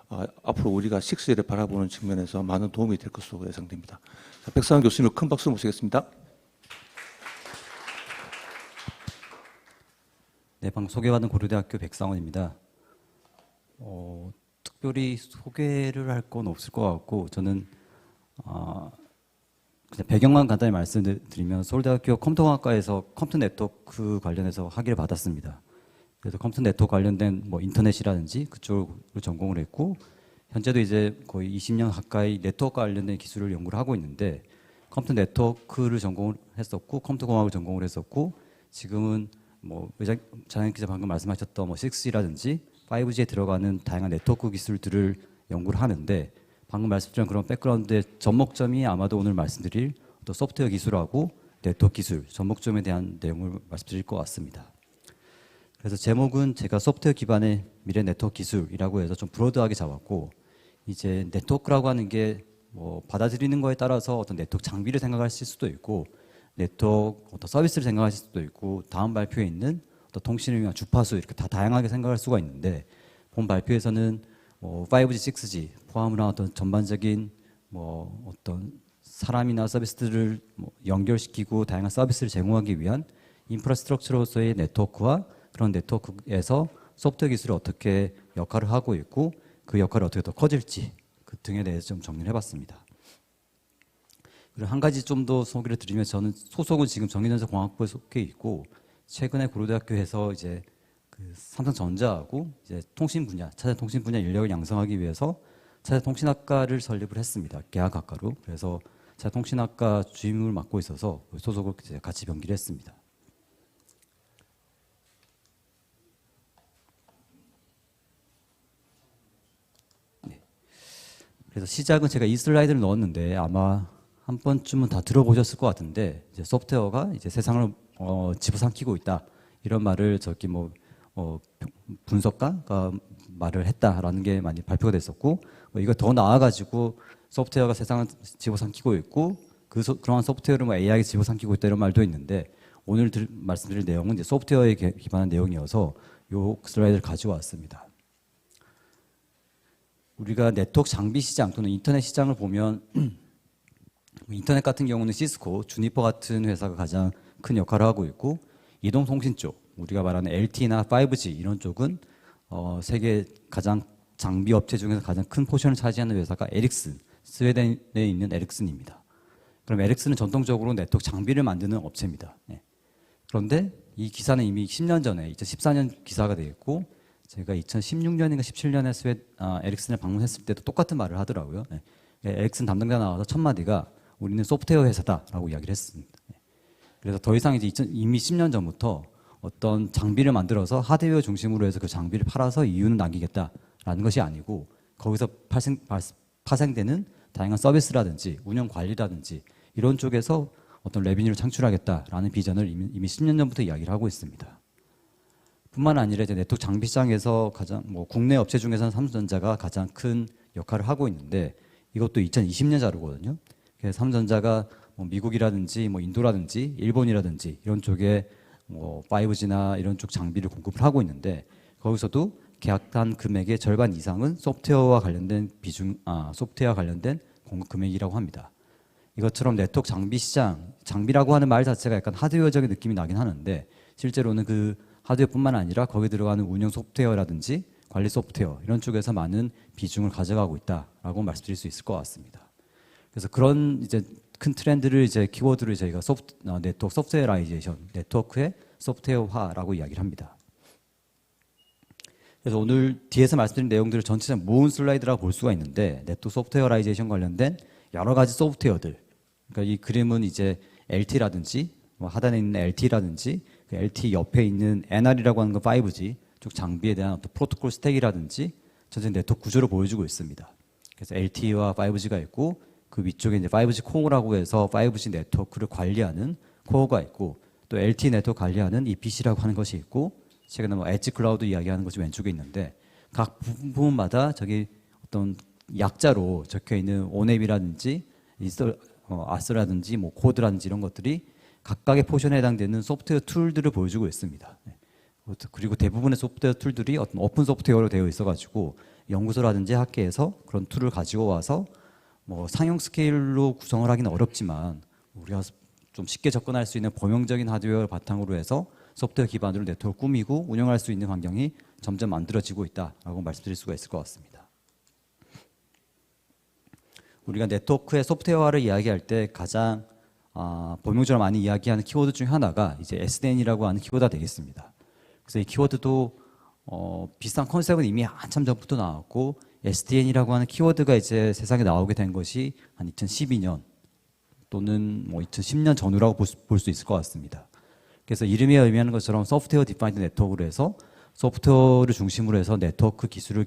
앞으로 우리가 6G를 바라보는 측면에서 많은 도움이 될 것으로 예상됩니다. 자, 백상원 교수님을 큰 박수 모시겠습니다. 네, 방금 소개받은 고려대학교 백상원입니다. 특별히 소개를 할 건 없을 것 같고, 저는 그냥 배경만 간단히 말씀드리면 서울대학교 컴퓨터공학과에서 컴퓨터 네트워크 관련해서 학위를 받았습니다. 그래서 컴퓨터 네트워크 관련된 뭐 인터넷이라든지 그쪽을 전공을 했고, 현재도 이제 거의 20년 가까이 네트워크 관련된 기술을 연구를 하고 있는데, 컴퓨터 네트워크를 전공을 했었고, 컴퓨터 공학을 전공을 했었고, 지금은 뭐 장현 기자 방금 말씀하셨던 뭐 6G라든지 5G에 들어가는 다양한 네트워크 기술들을 연구를 하는데, 방금 말씀드린 그런 백그라운드의 접목점이 아마도 오늘 말씀드릴 또 소프트웨어 기술하고 네트워크 기술 접목점에 대한 내용을 말씀드릴 것 같습니다. 그래서 제목은 제가 소프트웨어 기반의 미래 네트워크 기술이라고 해서 좀 브로드하게 잡았고, 이제 네트워크라고 하는 게 뭐 받아들이는 거에 따라서 어떤 네트워크 장비를 생각하실 수도 있고, 네트워크 어떤 서비스를 생각하실 수도 있고, 다음 발표에 있는 어떤 통신을 위한 주파수 이렇게 다 다양하게 생각할 수가 있는데, 본 발표에서는 뭐 5G, 6G 포함을 한 어떤 전반적인 뭐 어떤 사람이나 서비스들을 뭐 연결시키고 다양한 서비스를 제공하기 위한 인프라스트럭처로서의 네트워크와 그런 네트워크에서 소프트웨어 기술이 어떻게 역할을 하고 있고, 그 역할이 어떻게 더 커질지 그 등에 대해서 좀 정리를 해봤습니다. 그리고 한 가지 좀 더 소개를 드리면, 저는 소속은 지금 전기전자공학부에 속해 있고, 최근에 고려대학교에서 이제 그 삼성전자하고 이제 통신 분야, 차세 통신 분야 인력을 양성하기 위해서 차세 통신학과를 설립을 했습니다. 계약학과로. 그래서 차세 통신학과 주임을 맡고 있어서 소속을 이제 같이 병기를 했습니다. 네. 그래서 시작은 제가 이 슬라이드를 넣었는데 아마 한 번쯤은 다 들어보셨을 것 같은데, 이제 소프트웨어가 이제 세상을 집어삼키고 있다, 이런 말을 저기 뭐 분석가가 말을 했다라는 게 많이 발표가 됐었고, 이거 더 나아가지고 소프트웨어가 세상을 집어삼키고 있고, 그러한 소프트웨어를 뭐 AI가 집어삼키고 있다, 이런 말도 있는데, 오늘 말씀드릴 내용은 이제 소프트웨어에 기반한 내용이어서 이 슬라이드를 가지고 왔습니다. 우리가 네트워크 장비 시장 또는 인터넷 시장을 보면 인터넷 같은 경우는 시스코, 주니퍼 같은 회사가 가장 큰 역할을 하고 있고, 이동통신 쪽, 우리가 말하는 LTE나 5G 이런 쪽은 세계 가장 장비 업체 중에서 가장 큰 포션을 차지하는 회사가 에릭슨, 스웨덴에 있는 에릭슨입니다. 그럼 에릭슨은 전통적으로 네트워크 장비를 만드는 업체입니다. 네. 그런데 이 기사는 이미 10년 전에 2014년 기사가 되겠고, 제가 2016년인가 17년에 에릭슨을 방문했을 때도 똑같은 말을 하더라고요. 네. 에릭슨 담당자 나와서 첫 마디가 우리는 소프트웨어 회사다라고 이야기를 했습니다. 네. 그래서 더 이상 이제 이미 10년 전부터 어떤 장비를 만들어서 하드웨어 중심으로 해서 그 장비를 팔아서 이윤을 남기겠다라는 것이 아니고, 거기서 파생되는 다양한 서비스라든지 운영 관리라든지 이런 쪽에서 어떤 레비뉴를 창출하겠다라는 비전을 이미 10년 전부터 이야기를 하고 있습니다. 뿐만 아니라 이제 네트워크 장비 시장에서 가장 뭐 국내 업체 중에서는 삼성전자가 가장 큰 역할을 하고 있는데, 이것도 2020년 자료거든요. 그래서 삼성전자가 뭐 미국이라든지 뭐 인도라든지 일본이라든지 이런 쪽에 뭐 5G나 이런 쪽 장비를 공급을 하고 있는데, 거기서도 계약한 금액의 절반 이상은 소프트웨어와 관련된 소프트웨어와 관련된 공급 금액이라고 합니다. 이것처럼 네트워크 장비 시장, 장비라고 하는 말 자체가 약간 하드웨어적인 느낌이 나긴 하는데, 실제로는 그 하드웨어뿐만 아니라 거기에 들어가는 운영 소프트웨어라든지 관리 소프트웨어 이런 쪽에서 많은 비중을 가져가고 있다라고 말씀드릴 수 있을 것 같습니다. 그래서 그런 이제 큰 트렌드를 이제 키워드를 저희가 네트워크 소프트웨어라이제이션, 네트워크의 소프트웨어화라고 이야기를 합니다. 그래서 오늘 뒤에서 말씀드린 내용들을 전체적으로 모은 슬라이드라고 볼 수가 있는데, 네트워크 소프트웨어라이제이션 관련된 여러 가지 소프트웨어들, 그러니까 이 그림은 이제 LT라든지 뭐 하단에 있는 LT라든지 그 LT 옆에 있는 NR이라고 하는 건 5G 쪽 장비에 대한 어떤 프로토콜 스택이라든지 전체 네트워크 구조를 보여주고 있습니다. 그래서 LTE와 5G가 있고, 그 위쪽에 이제 5G 코어라고 해서 5G 네트워크를 관리하는 코어가 있고, 또 LTE 네트워크 관리하는 EPC라고 하는 것이 있고, 최근에 뭐 엣지 클라우드 이야기하는 것이 왼쪽에 있는데, 각 부분마다 저기 어떤 약자로 적혀 있는 오넵이라든지 아스라든지 뭐 코드라든지 이런 것들이 각각의 포션에 해당되는 소프트웨어 툴들을 보여주고 있습니다. 그리고 대부분의 소프트웨어 툴들이 어떤 오픈 소프트웨어로 되어 있어가지고 연구소라든지 학계에서 그런 툴을 가지고 와서 뭐 상용 스케일로 구성을 하기는 어렵지만 우리가 좀 쉽게 접근할 수 있는 범용적인 하드웨어를 바탕으로 해서 소프트웨어 기반으로 네트워크를 꾸미고 운영할 수 있는 환경이 점점 만들어지고 있다라고 말씀드릴 수가 있을 것 같습니다. 우리가 네트워크의 소프트웨어화를 이야기할 때 가장 범용적으로 많이 이야기하는 키워드 중 하나가 이제 SDN이라고 하는 키워드가 되겠습니다. 그래서 이 키워드도 비슷한 컨셉은 이미 한참 전부터 나왔고 SDN이라고 하는 키워드가 이제 세상에 나오게 된 것이 한 2012년 또는 뭐 2010년 전후라고 볼 수 있을 것 같습니다. 그래서 이름이 의미하는 것처럼 소프트웨어 디파인드 네트워크로 해서 소프트웨어를 중심으로 해서 네트워크 기술을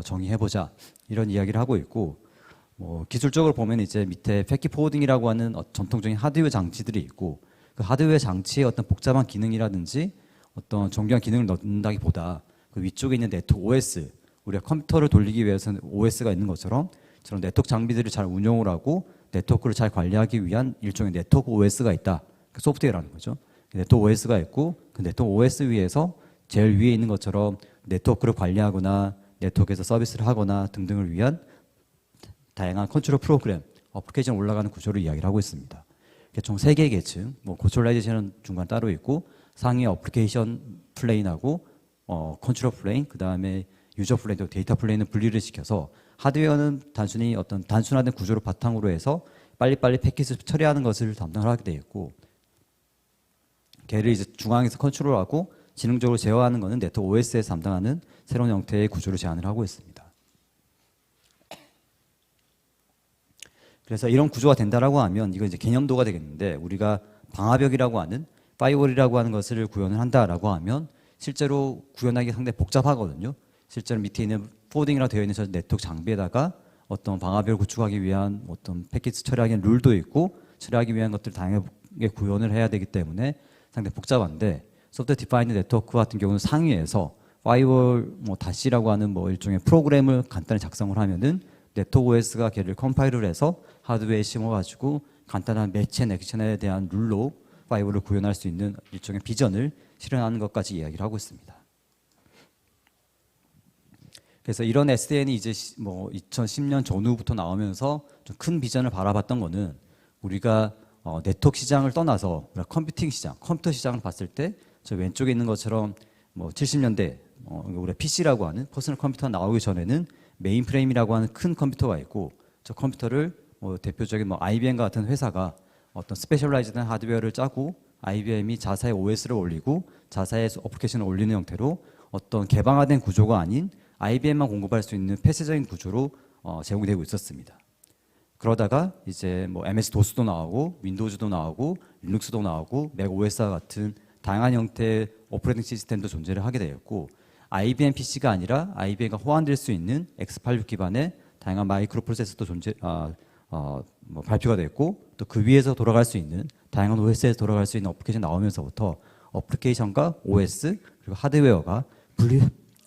정의해보자 이런 이야기를 하고 있고 기술적으로 보면 이제 밑에 패킷 포워딩이라고 하는 전통적인 하드웨어 장치들이 있고 그 하드웨어 장치의 어떤 복잡한 기능이라든지 어떤 정교한 기능을 넣는다기보다 그 위쪽에 있는 네트워크 OS 우리가 컴퓨터를 돌리기 위해서는 OS가 있는 것처럼 저런 네트워크 장비들을 잘 운용을 하고 네트워크를 잘 관리하기 위한 일종의 네트워크 OS가 있다. 그 소프트웨어라는 거죠. 네트워크 OS가 있고 그 네트워크 OS 위에서 제일 위에 있는 것처럼 네트워크를 관리하거나 네트워크에서 서비스를 하거나 등등을 위한 다양한 컨트롤 프로그램, 어플리케이션 올라가는 구조를 이야기를 하고 있습니다. 총 3개의 계층, 고철라이제이션은 중간 따로 있고 상위 어플리케이션 플레인하고 컨트롤 플레인, 그 다음에 유저 플레인, 또 데이터 플레인은 분리를 시켜서 하드웨어는 단순히 어떤 단순화된 구조를 바탕으로 해서 빨리빨리 패킷을 처리하는 것을 담당을 하게 되어 있고 걔를 이제 중앙에서 컨트롤하고 지능적으로 제어하는 것은 네트워크 OS에서 담당하는 새로운 형태의 구조를 제안을 하고 있습니다. 그래서 이런 구조가 된다라고 하면 이건 이제 개념도가 되겠는데 우리가 방화벽이라고 하는 파이어월이라고 하는 것을 구현을 한다라고 하면 실제로 구현하기 상당히 복잡하거든요. 실제로 밑에 있는 포워딩이라고 되어 있는 저 네트워크 장비에다가 어떤 방화벽을 구축하기 위한 어떤 패킷 처리하기 위한 룰도 있고 처리하기 위한 것들을 다양하게 구현을 해야 되기 때문에 상당히 복잡한데 소프트웨어 디파인드 네트워크 같은 경우는 상위에서 파이어월 다시라고 하는 일종의 프로그램을 간단히 작성을 하면은 네트워크 OS가 걔를 컴파일을 해서 하드웨어에 심어가지고 간단한 매치 앤 액션에 대한 룰로 파이어월을 구현할 수 있는 일종의 비전을 실현하는 것까지 이야기를 하고 있습니다. 그래서 이런 SDN이 이제 2010년 전후부터 나오면서 좀 큰 비전을 바라봤던 거는 우리가 네트워크 시장을 떠나서 컴퓨팅 시장, 컴퓨터 시장을 봤을 때 저 왼쪽에 있는 것처럼 70년대 우리 PC라고 하는 퍼스널 컴퓨터가 나오기 전에는 메인프레임이라고 하는 큰 컴퓨터가 있고 저 컴퓨터를 대표적인 IBM 같은 회사가 어떤 스페셜라이즈된 하드웨어를 짜고 IBM이 자사의 OS를 올리고 자사의 어플리케이션을 올리는 형태로 어떤 개방화된 구조가 아닌 IBM만 공급할 수 있는 폐쇄적인 구조로 제공이 되고 있었습니다. 그러다가 이제 MS-DOS도 나오고 윈도우즈도 나오고 리눅스도 나오고 맥OS와 같은 다양한 형태의 오퍼레이팅 시스템도 존재를 하게 되었고 IBM PC가 아니라 IBM가 호환될 수 있는 x86 기반의 다양한 마이크로 프로세서도 발표가 됐고 또 그 위에서 돌아갈 수 있는 다양한 OS에서 돌아갈 수 있는 어플리케이션 나오면서부터 어플리케이션과 OS 그리고 하드웨어가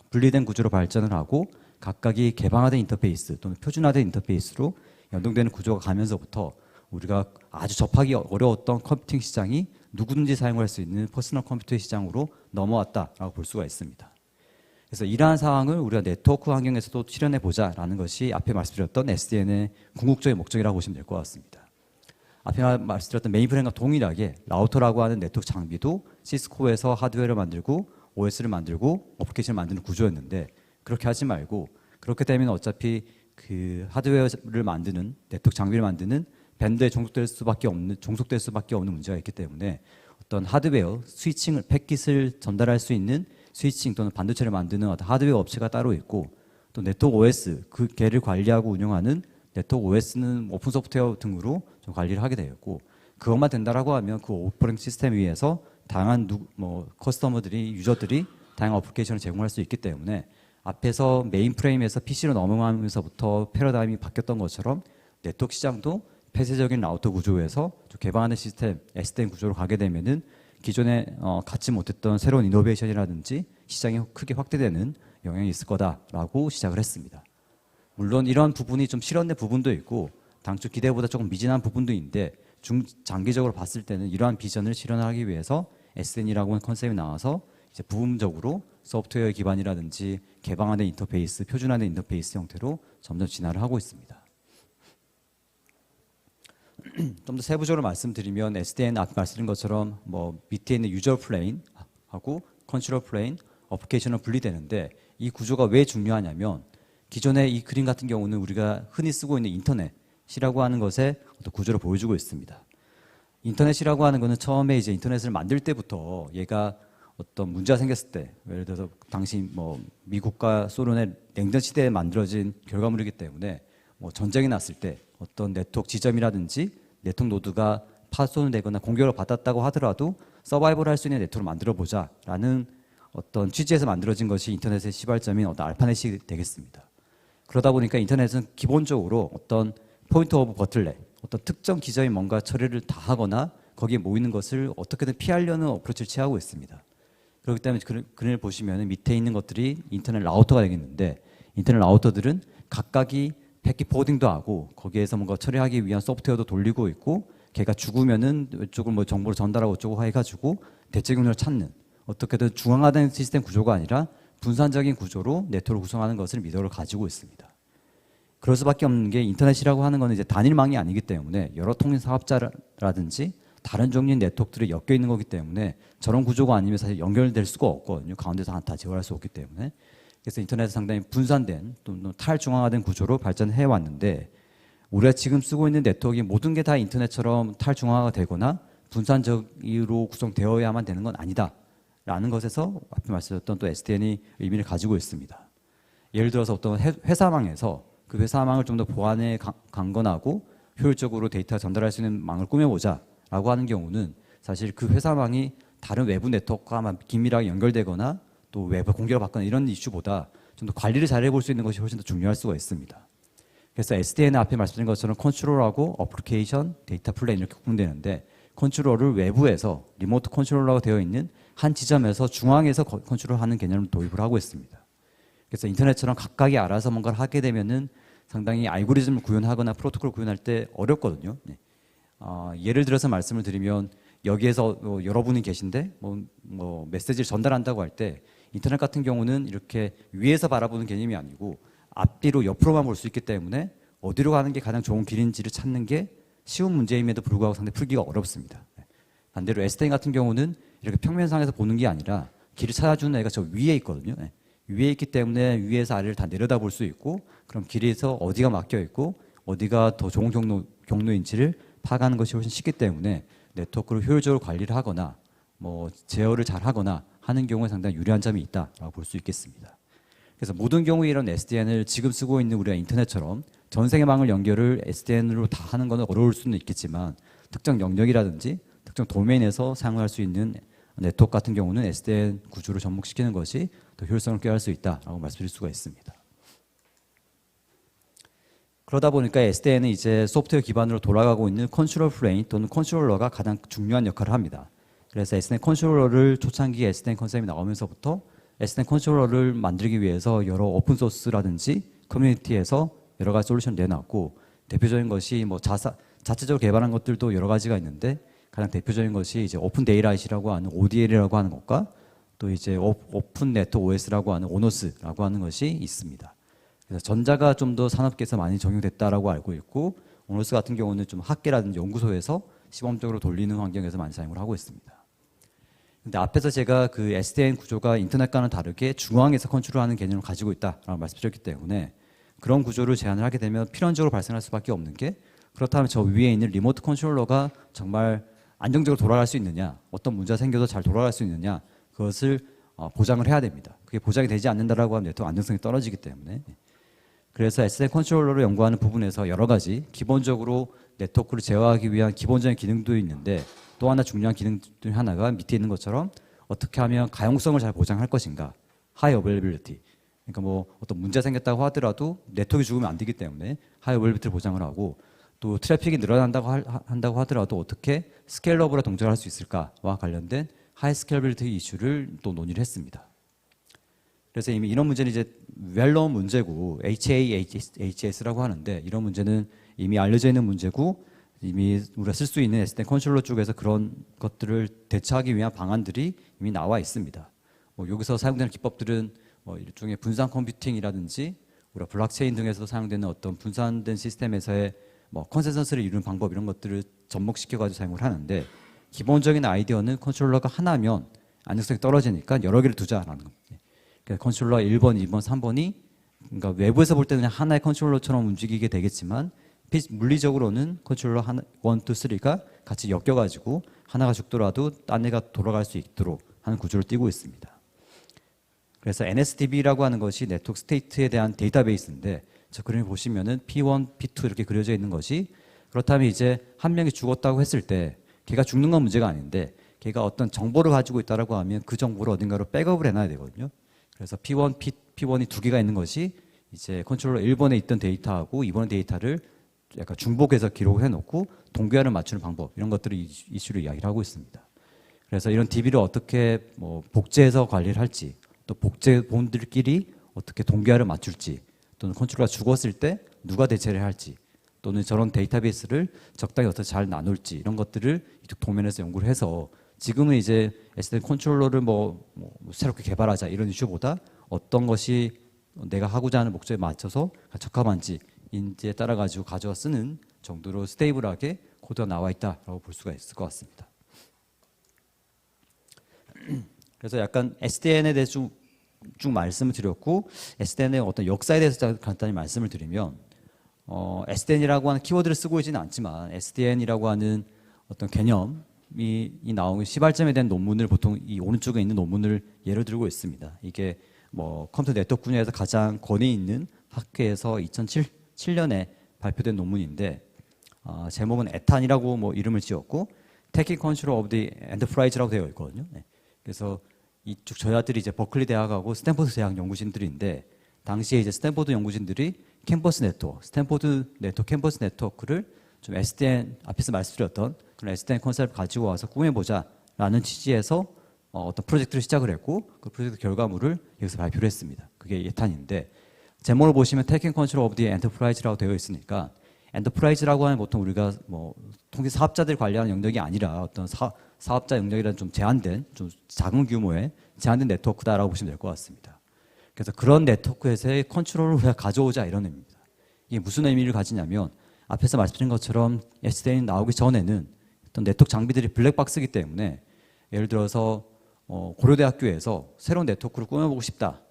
분리된 구조로 발전을 하고 각각이 개방화된 인터페이스 또는 표준화된 인터페이스로 연동되는 구조가 가면서부터 우리가 아주 접하기 어려웠던 컴퓨팅 시장이 누구든지 사용할 수 있는 퍼스널 컴퓨터 시장으로 넘어왔다라고 볼 수가 있습니다. 그래서 이러한 상황을 우리가 네트워크 환경에서도 실현해 보자라는 것이 앞에 말씀드렸던 SDN의 궁극적인 목적이라고 보시면 될 것 같습니다. 앞에 말씀드렸던 메인프레임과 동일하게 라우터라고 하는 네트워크 장비도 시스코에서 하드웨어를 만들고 OS를 만들고 어플리케이션을 만드는 구조였는데 그렇게 하지 말고 그렇게 되면 어차피 그 하드웨어를 만드는 네트워크 장비를 만드는 밴드에 종속될 수밖에 없는 문제가 있기 때문에 어떤 하드웨어 스위칭을 패킷을 전달할 수 있는 스위칭 또는 반도체를 만드는 어떤 하드웨어 업체가 따로 있고 또 네트워크 OS 그 걔를 관리하고 운영하는 네트워크 OS는 오픈 소프트웨어 등으로 좀 관리를 하게 되었고 그것만 된다라고 하면 그 오퍼레이팅 시스템 위에서 다양한 커스터머들이 유저들이 다양한 어플리케이션을 제공할 수 있기 때문에 앞에서 메인 프레임에서 PC로 넘어가면서부터 패러다임이 바뀌었던 것처럼 네트워크 시장도 폐쇄적인 라우터 구조에서 좀 개방하는 시스템 SDN 구조로 가게 되면은 기존에 갖지 못했던 새로운 이노베이션이라든지 시장이 크게 확대되는 영향이 있을 거다라고 시작을 했습니다. 물론 이런 부분이 좀 실현된 부분도 있고 당초 기대보다 조금 미진한 부분도 있는데 장기적으로 봤을 때는 이러한 비전을 실현하기 위해서 SDN이라고 하는 컨셉이 나와서 이제 부분적으로 소프트웨어 기반이라든지 개방화된 인터페이스, 표준화된 인터페이스 형태로 점점 진화를 하고 있습니다. 좀 더 세부적으로 말씀드리면 SDN 아까 말씀드린 것처럼 뭐 밑에 있는 유저 플레인하고 컨트롤 플레인, 어플리케이션은 분리되는데 이 구조가 왜 중요하냐면 기존의 이 그림 같은 경우는 우리가 흔히 쓰고 있는 인터넷이라고 하는 것의 어떤 구조를 보여주고 있습니다. 인터넷이라고 하는 것은 처음에 이제 인터넷을 만들 때부터 얘가 어떤 문제가 생겼을 때, 예를 들어서 당시 뭐 미국과 소련의 냉전 시대에 만들어진 결과물이기 때문에 뭐 전쟁이 났을 때 어떤 네트워크 지점이라든지 네트워크 노드가 파손되거나 공격을 받았다고 하더라도 서바이벌 할 수 있는 네트워크를 만들어 보자라는 어떤 취지에서 만들어진 것이 인터넷의 시발점인 어떤 알파넷이 되겠습니다. 그러다 보니까 인터넷은 기본적으로 어떤 포인트 오브 버틀넥, 어떤 특정 기점에 뭔가 처리를 다 하거나 거기에 모이는 것을 어떻게든 피하려는 어프로치를 취하고 있습니다. 그렇기 때문에 그림을 보시면 밑에 있는 것들이 인터넷 라우터가 되겠는데 인터넷 라우터들은 각각이 패킷 포워딩도 하고 거기에서 뭔가 처리하기 위한 소프트웨어도 돌리고 있고 걔가 죽으면은 이쪽을 뭐 정보를 전달하고 이쪽을 해가지고 대체 경로를 찾는 어떻게든 중앙화된 시스템 구조가 아니라 분산적인 구조로 네트워크를 구성하는 것을 미덕을 가지고 있습니다. 그럴 수밖에 없는 게 인터넷이라고 하는 것은 이제 단일망이 아니기 때문에 여러 통신 사업자라든지 다른 종류의 네트워크들이 엮여 있는 거기 때문에 저런 구조가 아니면 사실 연결될 수가 없거든요. 가운데서 다 제어할 수 없기 때문에. 그래서 인터넷은 상당히 분산된 또 탈중앙화된 구조로 발전해 왔는데 우리가 지금 쓰고 있는 네트워크의 모든 게 다 인터넷처럼 탈중앙화가 되거나 분산적으로 구성되어야만 되는 건 아니다. 라는 것에서 앞에 말씀드렸던 또 SDN이 의미를 가지고 있습니다. 예를 들어서 어떤 회사망에서 그 회사망을 좀 더 보안에 강건하고 효율적으로 데이터 전달할 수 있는 망을 꾸며보자 라고 하는 경우는 사실 그 회사망이 다른 외부 네트워크와 긴밀하게 연결되거나 또 외부 공격을 받거나 이런 이슈보다 좀 더 관리를 잘 해볼 수 있는 것이 훨씬 더 중요할 수가 있습니다. 그래서 SDN은 앞에 말씀드린 것처럼 컨트롤하고 어플리케이션, 데이터 플레인 이렇게 구분되는데 컨트롤을 외부에서 리모트 컨트롤러가 되어 있는 한 지점에서 중앙에서 컨트롤하는 개념을 도입을 하고 있습니다. 그래서 인터넷처럼 각각이 알아서 뭔가를 하게 되면은 상당히 알고리즘을 구현하거나 프로토콜을 구현할 때 어렵거든요. 네. 예를 들어서 말씀을 드리면 여기에서 여러분이 계신데 뭐 메시지를 전달한다고 할 때 인터넷 같은 경우는 이렇게 위에서 바라보는 개념이 아니고 앞뒤로 옆으로만 볼 수 있기 때문에 어디로 가는 게 가장 좋은 길인지를 찾는 게 쉬운 문제임에도 불구하고 상당히 풀기가 어렵습니다. 반대로 SDN 같은 경우는 이렇게 평면상에서 보는 게 아니라 길을 찾아주는 애가 저 위에 있거든요. 위에 있기 때문에 위에서 아래를 다 내려다 볼 수 있고 그럼 길에서 어디가 막혀 있고 어디가 더 좋은 경로인지를 파악하는 것이 훨씬 쉽기 때문에 네트워크를 효율적으로 관리를 하거나 뭐 제어를 잘 하거나 하는 경우에 상당히 유리한 점이 있다라고 볼 수 있겠습니다. 그래서 모든 경우에 이런 SDN을 지금 쓰고 있는 우리가 인터넷처럼 전 세계 망을 연결을 SDN으로 다 하는 것은 어려울 수는 있겠지만 특정 영역이라든지 특정 도메인에서 사용할 수 있는 네트워크 같은 경우는 SDN 구조를 접목시키는 것이 더 효율성을 꾀할 수 있다라고 말씀드릴 수가 있습니다. 그러다 보니까 SDN은 이제 소프트웨어 기반으로 돌아가고 있는 컨트롤 플레인 또는 컨트롤러가 가장 중요한 역할을 합니다. 그래서 SDN 컨트롤러를 초창기 SDN 컨셉이 나오면서부터 SDN 컨트롤러를 만들기 위해서 여러 오픈소스라든지 커뮤니티에서 여러 가지 솔루션을 내놨고 대표적인 것이 뭐 자체적으로 개발한 것들도 여러 가지가 있는데 가장 대표적인 것이 이제 오픈 데이라이트라고 하는 ODL이라고 하는 것과 또 이제 오픈 네트워크 OS라고 하는 오노스라고 하는 것이 있습니다. 그래서 전자가 좀 더 산업계에서 많이 적용됐다라고 알고 있고 오노스 같은 경우는 좀 학계라든지 연구소에서 시범적으로 돌리는 환경에서 많이 사용을 하고 있습니다. 근데 앞에서 제가 그 SDN 구조가 인터넷과는 다르게 중앙에서 컨트롤하는 개념을 가지고 있다라고 말씀드렸기 때문에 그런 구조를 제안을 하게 되면 필연적으로 발생할 수밖에 없는 게 그렇다면 저 위에 있는 리모트 컨트롤러가 정말 안정적으로 돌아갈 수 있느냐, 어떤 문제가 생겨도 잘 돌아갈 수 있느냐, 그것을 보장을 해야 됩니다. 그게 보장이 되지 않는다라고 하면 네트워크 안정성이 떨어지기 때문에. 그래서 SDN 컨트롤러를 연구하는 부분에서 여러 가지 기본적으로 네트워크를 제어하기 위한 기본적인 기능도 있는데 또 하나 중요한 기능 중 하나가 밑에 있는 것처럼 어떻게 하면 가용성을 잘 보장할 것인가, high availability. 그러니까 뭐 어떤 문제가 생겼다고 하더라도 네트워크가 죽으면 안 되기 때문에 high availability를 보장을 하고 또 트래픽이 늘어난다고 한다고 하더라도 어떻게 스케일러블한 동작을 할 수 있을까와 관련된 하이 스케일러빌리티 이슈를 또 논의를 했습니다. 그래서 이미 이런 문제는 이제 웰known 문제고 HAHS라고 하는데 이런 문제는 이미 알려져 있는 문제고 이미 우리가 쓸 수 있는 SDN 컨트롤러 쪽에서 그런 것들을 대처하기 위한 방안들이 이미 나와 있습니다. 뭐 여기서 사용되는 기법들은 뭐 일종의 분산 컴퓨팅이라든지 우리가 블록체인 등에서 사용되는 어떤 분산된 시스템에서의 뭐 컨센서스를 이루는 방법 이런 것들을 접목시켜 가지고 사용을 하는데 기본적인 아이디어는 컨트롤러가 하나면 안정성이 떨어지니까 여러 개를 두자라는 겁니다. 그러니까 컨트롤러 1번, 2번, 3번이 그러니까 외부에서 볼 때는 하나의 컨트롤러처럼 움직이게 되겠지만 물리적으로는 컨트롤러 1, 2, 3가 같이 엮여가지고 하나가 죽더라도 딴 애가 돌아갈 수 있도록 하는 구조를 띠고 있습니다. 그래서 NSDB라고 하는 것이 네트워크 스테이트에 대한 데이터베이스인데 저 그림을 보시면은 P1, P2 이렇게 그려져 있는 것이 그렇다면 이제 한 명이 죽었다고 했을 때 걔가 죽는 건 문제가 아닌데 걔가 어떤 정보를 가지고 있다라고 하면 그 정보를 어딘가로 백업을 해놔야 되거든요. 그래서 P1, P1이 두 개가 있는 것이 이제 컨트롤러 1번에 있던 데이터하고 2번의 데이터를 약간 중복해서 기록을 해놓고 동기화를 맞추는 방법 이런 것들을 이슈로 이야기를 하고 있습니다. 그래서 이런 DB를 어떻게 뭐 복제해서 관리를 할지 또 복제본들끼리 어떻게 동기화를 맞출지 또는 컨트롤러가 죽었을 때 누가 대체를 할지 또는 저런 데이터베이스를 적당히 어떻게 잘 나눌지 이런 것들을 이쪽 도면에서 연구를 해서 지금은 이제 SDN 컨트롤러를 뭐 새롭게 개발하자 이런 이슈보다 어떤 것이 내가 하고자 하는 목적에 맞춰서 적합한지 인지에 따라 가지고 가져와 쓰는 정도로 스테이블하게 코드가 나와 있다라고 볼 수가 있을 것 같습니다. 그래서 약간 SDN에 대해서 쭉 말씀을 드렸고 SDN의 어떤 역사에 대해서 간단히 말씀을 드리면 SDN이라고 하는 키워드를 쓰고 있지는 않지만 SDN이라고 하는 어떤 개념이 나오는 시발점에 대한 논문을 보통 이 오른쪽에 있는 논문을 예를 들고 있습니다. 이게 뭐 컴퓨터 네트워크 분야에서 가장 권위 있는 학회에서 2007년에 발표된 논문인데 제목은 에탄이라고 뭐 이름을 지었고 Taking Control of the Enterprise라고 되어 있거든요. 네. 그래서 이쪽 저자들이 이제 버클리 대학하고 스탠포드 대학 연구진들인데 당시에 이제 스탠포드 연구진들이 캠퍼스 네트워크, 스탠포드 네트워크 캠퍼스 네트워크를 좀 SDN 앞에서 말씀드렸던 그런 SDN 컨셉을 가지고 와서 꾸며보자라는 취지에서 어떤 프로젝트를 시작을 했고 그 프로젝트 결과물을 여기서 발표를 했습니다. 그게 예탄인데 제목을 보시면 Taking Control of the Enterprise라고 되어 있으니까 엔터프라이즈라고 하면 보통 우리가 뭐 통계 사업자들 관리하는 영역이 아니라 어떤 사업자 영역이라는 좀 제한된 좀 작은 규모의 제한된 네트워크다라고 보시면 될 것 같습니다. 그래서 그런 네트워크에서의 컨트롤을 우리가 가져오자 이런 의미입니다. 이게 무슨 의미를 가지냐면 앞에서 말씀드린 것처럼 SDN이 나오기 전에는 어떤 네트워크 장비들이 블랙박스이기 때문에 예를 들어서 고려대학교에서 새로운 네트워크를 꾸며보고 싶다.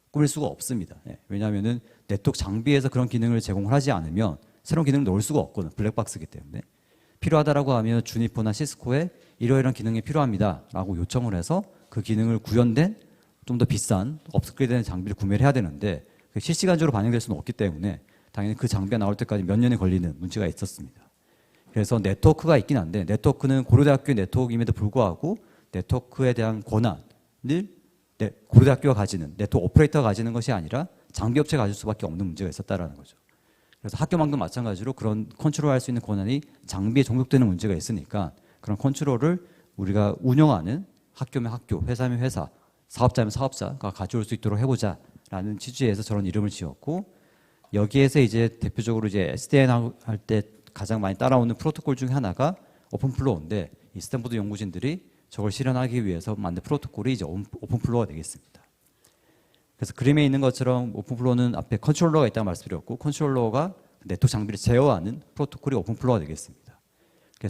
꾸밀 수가 없습니다. 왜냐하면 네트워크 장비에서 그런 기능을 제공을 하지 않으면 새로운 기능을 넣을 수가 없거든요. 블랙박스이기 때문에. 필요하다라고 하면 주니퍼나 시스코에 이러이러한 기능이 필요합니다라고 요청을 해서 그 기능을 구현된 좀 더 비싼 업그레이드된 장비를 구매를 해야 되는데 실시간적으로 반영될 수는 없기 때문에 당연히 그 장비가 나올 때까지 몇 년이 걸리는 문제가 있었습니다. 그래서 네트워크가 있긴 한데 네트워크는 고려대학교의 네트워크임에도 불구하고 네트워크에 대한 권한을 고려대학교가 가지는 네트워크 오퍼레이터가 가지는 것이 아니라 장비업체가 가질 수밖에 없는 문제가 있었다라는 거죠. 그래서 학교망도 마찬가지로 그런 컨트롤할 수 있는 권한이 장비에 종속되는 문제가 있으니까 그런 컨트롤을 우리가 운영하는 학교면 학교, 회사면 회사, 사업자면 사업자가 가져올 수 있도록 해보자라는 취지에서 저런 이름을 지었고 여기에서 이제 대표적으로 이제 SDN 할 때 가장 많이 따라오는 프로토콜 중에 하나가 오픈플로어인데 이 스탠포드 연구진들이 저걸 실현하기 위해서 만든 프로토콜이 이제 오픈플로어가 되겠습니다. 그래서 그림에 있는 것처럼 오픈플로어는 앞에 컨트롤러가 있다고 말씀드렸고 컨트롤러가 네트워크 장비를 제어하는 프로토콜이 오픈플로어가 되겠습니다.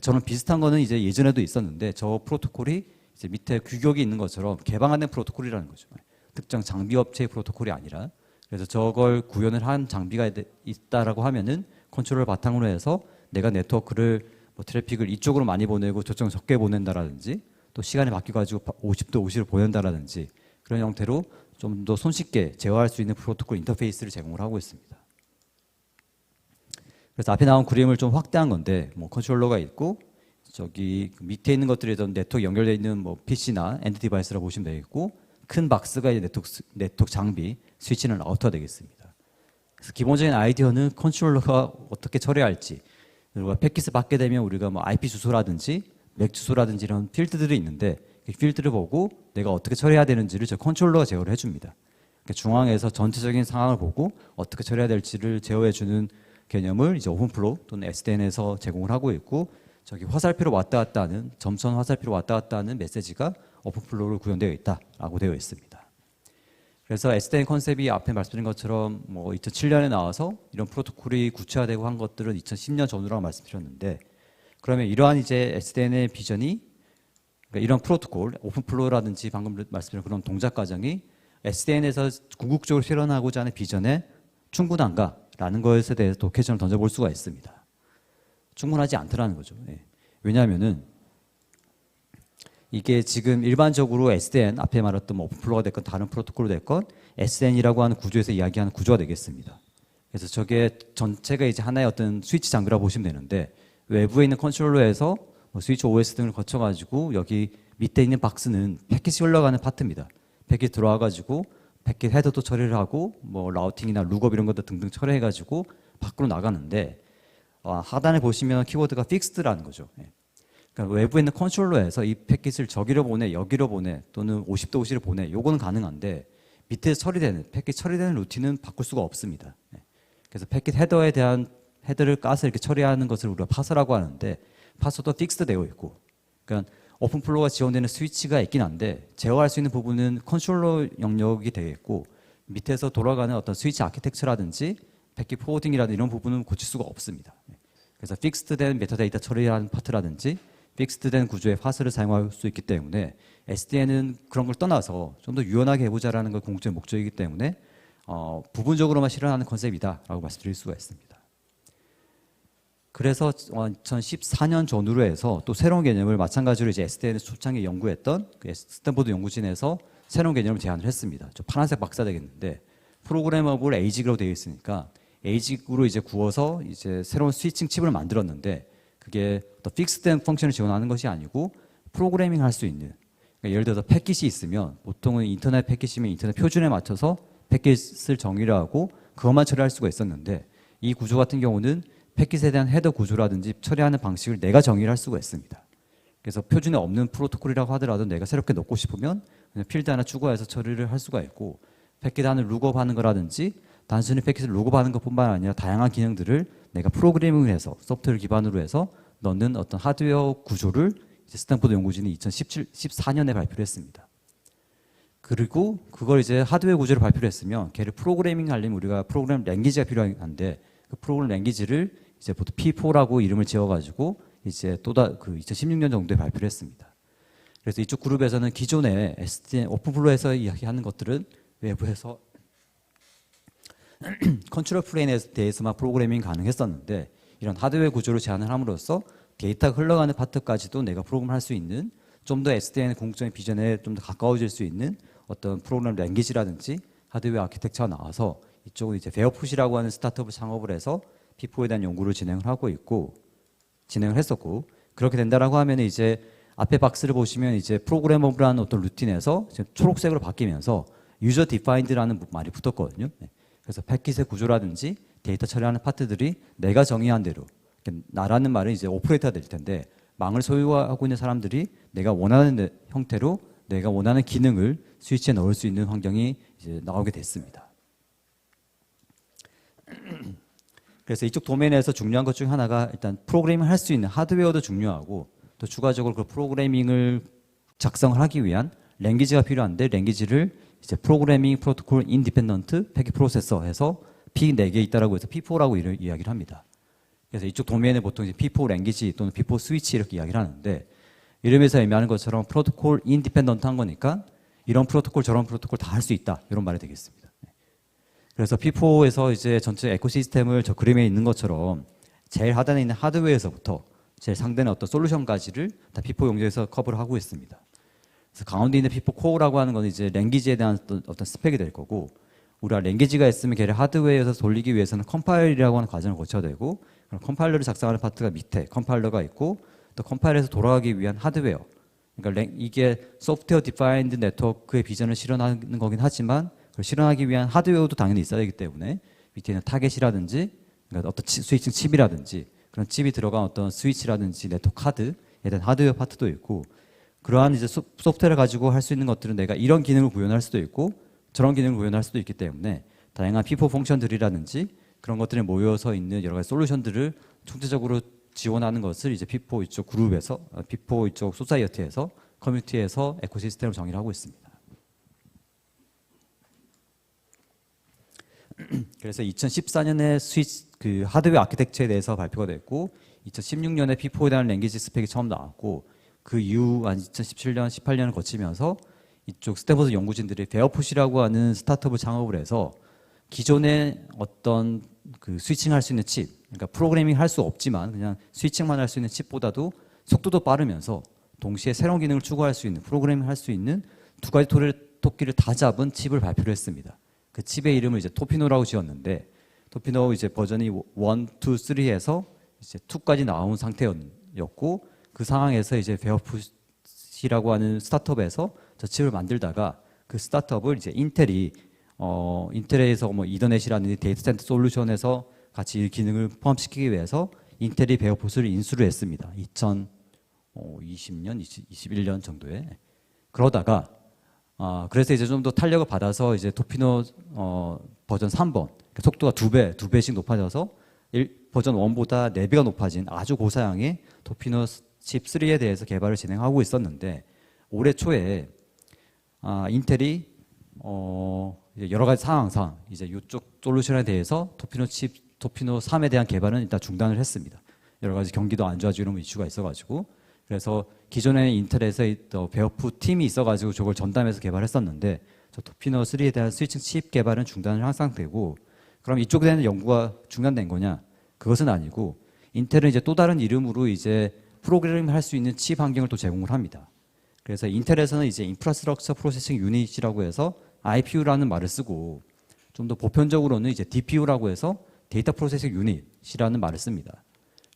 저는 비슷한 거는 이제 예전에도 있었는데 저 프로토콜이 이제 밑에 규격이 있는 것처럼 개방된 프로토콜이라는 거죠. 특정 장비 업체의 프로토콜이 아니라 그래서 저걸 구현을 한 장비가 있다라고 하면은 컨트롤을 바탕으로 해서 내가 네트워크를 뭐 트래픽을 이쪽으로 많이 보내고 저쪽으로 적게 보낸다라든지 또 시간이 바뀌어가지고 50도 50을 보낸다라든지 그런 형태로 좀 더 손쉽게 제어할 수 있는 프로토콜 인터페이스를 제공을 하고 있습니다. 그래서 앞에 나온 그림을 좀 확대한 건데 뭐 컨트롤러가 있고 저기 밑에 있는 것들이 네트워크 연결되어 있는 뭐 PC나 엔드 디바이스라고 보시면 되겠고 큰 박스가 이제 네트워크 장비, 스위치는 라우터가 되겠습니다. 그래서 기본적인 아이디어는 컨트롤러가 어떻게 처리할지 그리고 패킷을 받게 되면 우리가 뭐 IP 주소라든지 맥 주소라든지 이런 필드들이 있는데 그 필드를 보고 내가 어떻게 처리해야 되는지를 저 컨트롤러가 제어를 해줍니다. 그러니까 중앙에서 전체적인 상황을 보고 어떻게 처리해야 될지를 제어해주는 개념을 이제 오픈플로우 또는 SDN에서 제공을 하고 있고 저기 화살표로 왔다 갔다 하는 점선 화살표로 왔다 갔다 하는 메시지가 오픈플로우로 구현되어 있다라고 되어 있습니다. 그래서 SDN 컨셉이 앞에 말씀드린 것처럼 뭐 2007년에 나와서 이런 프로토콜이 구체화되고 한 것들은 2010년 전후라고 말씀드렸는데, 그러면 이러한 이제 SDN의 비전이, 그러니까 이런 프로토콜, 오픈플로우라든지 방금 말씀드린 그런 동작 과정이 SDN에서 궁극적으로 실현하고자 하는 비전에 충분한가라는 것에 대해서 또 퀘스천을 던져볼 수가 있습니다. 충분하지 않더라는 거죠. 예. 왜냐하면은 이게 지금 일반적으로 SDN, 앞에 말했던 뭐 오픈플로우가 됐건 다른 프로토콜로 됐건 SDN이라고 하는 구조에서 이야기하는 구조가 되겠습니다. 그래서 저게 전체가 이제 하나의 어떤 스위치 장비라고 보시면 되는데, 외부에 있는 컨트롤러에서 뭐 스위치 OS 등을 거쳐가지고 여기 밑에 있는 박스는 패킷이 흘러가는 파트입니다. 패킷 들어와가지고 패킷 헤더도 처리를 하고 뭐 라우팅이나 룩업 이런 것도 등등 처리해가지고 밖으로 나가는데, 하단에 보시면 키워드가 픽스드라는 거죠. 예. 그러니까 외부에 있는 컨트롤러에서 이 패킷을 저기로 보내, 여기로 보내, 또는 50도 50로 보내, 요거는 가능한데 밑에서 처리되는, 패킷 처리되는 루틴은 바꿀 수가 없습니다. 예. 그래서 패킷 헤더에 대한 헤더를 까서 이렇게 처리하는 것을 우리가 파서라고 하는데, 파서도 픽스드 되어 있고, 그러니까 오픈플로우가 지원되는 스위치가 있긴 한데 제어할 수 있는 부분은 컨트롤러 영역이 되겠고, 밑에서 돌아가는 어떤 스위치 아키텍처라든지 패킷 포워딩이라든지 이런 부분은 고칠 수가 없습니다. 그래서 픽스드된 메타데이터 처리하는 파트라든지 픽스드된 구조의 파스를 사용할 수 있기 때문에 SDN은 그런 걸 떠나서 좀 더 유연하게 해보자라는 걸 궁극적인 목적이기 때문에 부분적으로만 실현하는 컨셉이다라고 말씀드릴 수가 있습니다. 그래서 2014년 전후로 해서 또 새로운 개념을 마찬가지로 이제 SDN에서 초창기에 연구했던 그 스탠포드 연구진에서 새로운 개념을 제안을 했습니다. 저 파란색 박사 되겠는데, 프로그래머블 에이직으로 되어 있으니까 에이직으로 이제 구워서 이제 새로운 스위칭 칩을 만들었는데, 그게 더 픽스된 펑션을 지원하는 것이 아니고 프로그래밍 할 수 있는, 그러니까 예를 들어서 패킷이 있으면 보통은 인터넷 패킷이면 인터넷 표준에 맞춰서 패킷을 정의를 하고 그것만 처리할 수가 있었는데, 이 구조 같은 경우는 패킷에 대한 헤더 구조라든지 처리하는 방식을 내가 정의를 할 수가 있습니다. 그래서 표준에 없는 프로토콜이라고 하더라도 내가 새롭게 넣고 싶으면 그냥 필드 하나 추가해서 처리를 할 수가 있고, 패킷 하나 룩업 하는 거라든지 단순히 패킷을 룩업하는 것뿐만 아니라 다양한 기능들을 내가 프로그래밍을 해서 소프트웨어 기반으로 해서 넣는 어떤 하드웨어 구조를 이제 스탠포드 연구진이 2014년에 발표를 했습니다. 그리고 그걸 이제 하드웨어 구조를 발표를 했으면 걔를 프로그래밍 하려면 우리가 프로그램 랭귀지가 필요한데, 그 프로그램 랭귀지를 이제 보통 P4라고 이름을 지어가지고 이제 그 2016년 정도에 발표를 했습니다. 그래서 이쪽 그룹에서는 기존의 SDN 오픈플로우에서 이야기하는 것들은 외부에서 컨트롤 플레인에 대해서만 프로그래밍 가능했었는데, 이런 하드웨어 구조를 제안을 함으로써 데이터가 흘러가는 파트까지도 내가 프로그램할 수 있는, 좀 더 SDN의 궁극적인 비전에 좀 더 가까워질 수 있는 어떤 프로그램 랭귀지라든지 하드웨어 아키텍처가 나와서 이쪽은 이제 베어풋이라고 하는 스타트업을 창업을 해서 P4에 대한 연구를 진행을 했었고, 그렇게 된다라고 하면 이제 앞에 박스를 보시면 이제 프로그래머블한 어떤 루틴에서 초록색으로 바뀌면서 유저 디파인드라는 말이 붙었거든요. 그래서 패킷의 구조라든지 데이터 처리하는 파트들이 내가 정의한 대로, 나라는 말은 이제 오퍼레이터가 될 텐데, 망을 소유하고 있는 사람들이 내가 원하는 형태로 내가 원하는 기능을 스위치에 넣을 수 있는 환경이 이제 나오게 됐습니다. 그래서 이쪽 도메인에서 중요한 것 중 하나가 일단 프로그래밍을 할 수 있는 하드웨어도 중요하고, 또 추가적으로 그 프로그래밍을 작성을 하기 위한 랭귀지가 필요한데, 랭귀지를 이제 프로그래밍 프로토콜 인디펜던트 패킷 프로세서 해서 P4개 있다라고 해서 P4라고 이야기를 합니다. 그래서 이쪽 도메인에 보통 이제 P4 랭귀지 또는 P4 스위치 이렇게 이야기를 하는데, 이름에서 의미하는 것처럼 프로토콜 인디펜던트 한 거니까 이런 프로토콜 저런 프로토콜 다 할 수 있다, 이런 말이 되겠습니다. 그래서 P4에서 이제 전체 에코시스템을 저 그림에 있는 것처럼 제일 하단에 있는 하드웨어에서부터 제일 상단의 어떤 솔루션까지를 다 P4 용도에서 커버를 하고 있습니다. 그래서 가운데 있는 P4 코어라고 하는 건 이제 랭귀지에 대한 어떤 스펙이 될 거고, 우리가 랭귀지가 있으면 걔를 하드웨어에서 돌리기 위해서는 컴파일이라고 하는 과정을 거쳐야 되고, 그럼 컴파일러를 작성하는 파트가 밑에 컴파일러가 있고, 또 컴파일에서 돌아가기 위한 하드웨어, 그러니까 이게 소프트웨어 디파인드 네트워크의 비전을 실현하는 거긴 하지만 그걸 실현하기 위한 하드웨어도 당연히 있어야 되기 때문에 밑에 있는 타겟이라든지, 그러니까 어떤 스위칭 칩이라든지 그런 칩이 들어간 어떤 스위치라든지 네트워크 카드에 대한 하드웨어 파트도 있고, 그러한 이제 소프트웨어를 가지고 할 수 있는 것들은 내가 이런 기능을 구현할 수도 있고 저런 기능을 구현할 수도 있기 때문에 다양한 P4 펑션들이라든지 그런 것들이 모여서 있는 여러 가지 솔루션들을 총체적으로 지원하는 것을 이제 P4 이쪽 그룹에서, P4 이쪽 소사이어티에서, 커뮤니티에서 에코시스템을 정의를 하고 있습니다. 그래서 2014년에 스위치 그 하드웨어 아키텍처에 대해서 발표가 됐고 2016년에 P4에 대한 랭귀지 스펙이 처음 나왔고 그 이후 한 2017년, 18년을 거치면서 이쪽 스탠퍼드 연구진들이 베어풋이라고 하는 스타트업을 창업을 해서 기존의 어떤 그 스위칭할 수 있는 칩, 그러니까 프로그래밍 할 수 없지만 그냥 스위칭만 할 수 있는 칩보다도 속도도 빠르면서 동시에 새로운 기능을 추구할 수 있는 프로그래밍 할 수 있는 두 가지 토끼를 다 잡은 칩을 발표를 했습니다. 그 칩의 이름을 이제 토피노라고 지었는데 토피노 이제 버전이 1, 2, 3에서 이제 2까지 나온 상태였고 그 상황에서 이제 베어풋이라고 하는 스타트업에서 저 칩을 만들다가 그 스타트업을 이제 인텔에서 뭐 이더넷이라는 데이터 센터 솔루션에서 같이 이 기능을 포함시키기 위해서 인텔이 베어풋을 인수를 했습니다. 2020년, 21년 정도에. 그러다가 그래서 이제 좀 더 탄력을 받아서 이제 토피노 버전 3번 속도가 두 배씩 높아져서 버전 1보다 4배가 높아진 아주 고사양의 토피노 칩 3에 대해서 개발을 진행하고 있었는데 올해 초에 인텔이 이제 여러 가지 상황상 이제 이쪽 솔루션에 대해서 토피노 3에 대한 개발은 일단 중단을 했습니다. 여러 가지 경기도 안 좋아지고 이런 이슈가 있어가지고 그래서 기존에 인텔에서 베어풋 팀이 있어가지고 저걸 전담해서 개발했었는데 저 토피노 3에 대한 스위칭 칩 개발은 중단을 항상 되고 그럼 이쪽에 대한 연구가 중단된 거냐? 그것은 아니고 인텔은 이제 또 다른 이름으로 이제 프로그래밍 할 수 있는 칩 환경을 또 제공을 합니다. 그래서 인텔에서는 이제 인프라스트럭처 프로세싱 유닛이라고 해서 IPU라는 말을 쓰고 좀 더 보편적으로는 이제 DPU라고 해서 데이터 프로세싱 유닛이라는 말을 씁니다.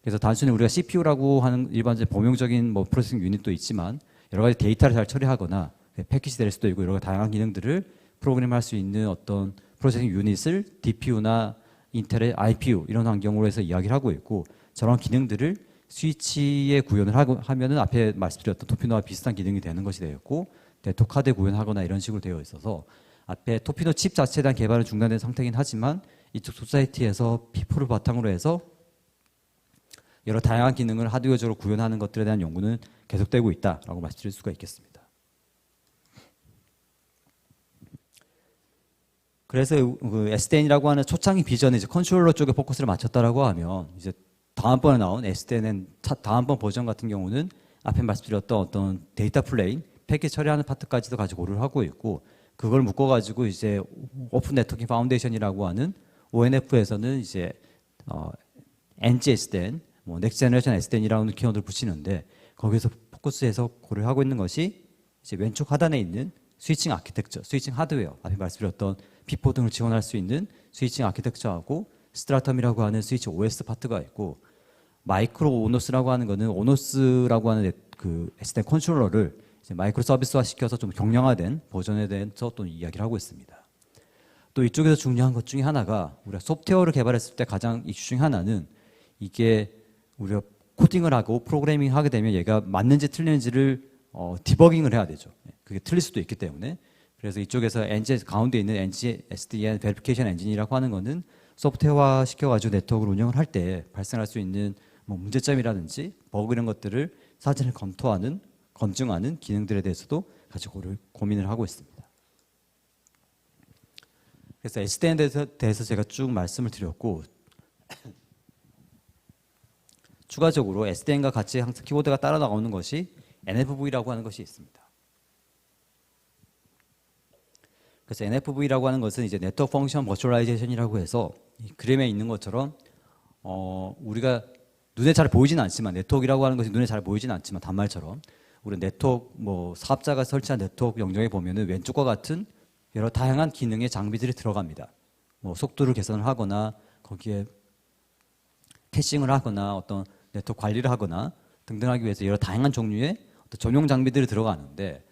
그래서 단순히 우리가 CPU라고 하는 일반적인 범용적인 뭐 프로세싱 유닛도 있지만 여러 가지 데이터를 잘 처리하거나 패키지 될 수도 있고 여러 가지 다양한 기능들을 프로그램할 수 있는 어떤 프로세싱 유닛을 DPU나 인텔의 IPU 이런 환경으로 해서 이야기를 하고 있고 저런 기능들을 스위치에 구현을 하면은 앞에 말씀드렸던 토피노와 비슷한 기능이 되는 것이 되었고 네트워크 카드에 구현하거나 이런 식으로 되어 있어서 앞에 토피노 칩 자체에 대한 개발은 중단된 상태이긴 하지만 이쪽 소사이티에서 P4를 바탕으로 해서 여러 다양한 기능을 하드웨어적으로 구현하는 것들에 대한 연구는 계속되고 있다라고 말씀드릴 수가 있겠습니다. 그래서 그 SDN이라고 하는 초창기 비전에 이제 컨트롤러 쪽에 포커스를 맞췄다라고 하면 이제 다음번에 나온 SDN은 다음번 버전 같은 경우는 앞에 말씀드렸던 어떤 데이터 플레인, 패킷 처리하는 파트까지도 가지고 고려를 하고 있고 그걸 묶어가지고 이제 오픈 네트워킹 파운데이션이라고 하는 ONF에서는 이제 NG SDN, 뭐 넥스트 제너레이션 SDN이라는 키워드를 붙이는데 거기서 포커스해서 고려를 하고 있는 것이 이제 왼쪽 하단에 있는 스위칭 아키텍처, 스위칭 하드웨어, 앞에 말씀드렸던 P4 등을 지원할 수 있는 스위칭 아키텍처하고 스트라텀이라고 하는 스위치 OS 파트가 있고 마이크로 오노스라고 하는 거는 오노스라고 하는 그 SDN 컨트롤러를 이제 마이크로 서비스화 시켜서 좀 경량화된 버전에 대해서 또 이야기를 하고 있습니다. 또 이쪽에서 중요한 것 중에 하나가 우리가 소프트웨어를 개발했을 때 가장 이슈 중에 하나는 이게 우리가 코딩을 하고 프로그래밍 하게 되면 얘가 맞는지 틀리는지를 디버깅을 해야 되죠. 그게 틀릴 수도 있기 때문에 그래서 이쪽에서 가운데 있는 NG SDN 베리피케이션 엔진이라고 하는 거는 소프트웨어화 시켜가지고 네트워크를 운영을 할 때 발생할 수 있는 뭐 문제점이라든지 버그 이런 것들을 사전에 검증하는 기능들에 대해서도 같이 고민을 하고 있습니다. 그래서 SDN에 대해서 제가 쭉 말씀을 드렸고 추가적으로 SDN과 같이 항상 키워드가 따라 나오는 것이 NFV라고 하는 것이 있습니다. 그래서 NFV라고 하는 것은 이제 네트워크 펑션 버추얼라이제이션이라고 해서 이 그림에 있는 것처럼 우리가 눈에 잘 보이지는 않지만 네트워크라고 하는 것이 눈에 잘 보이지는 않지만 단말처럼 우리 네트워크 뭐 사업자가 설치한 네트워크 영역에 보면은 왼쪽과 같은 여러 다양한 기능의 장비들이 들어갑니다. 뭐 속도를 개선을 하거나 거기에 캐싱을 하거나 어떤 네트워크 관리를 하거나 등등 하기 위해서 여러 다양한 종류의 어떤 전용 장비들이 들어가는데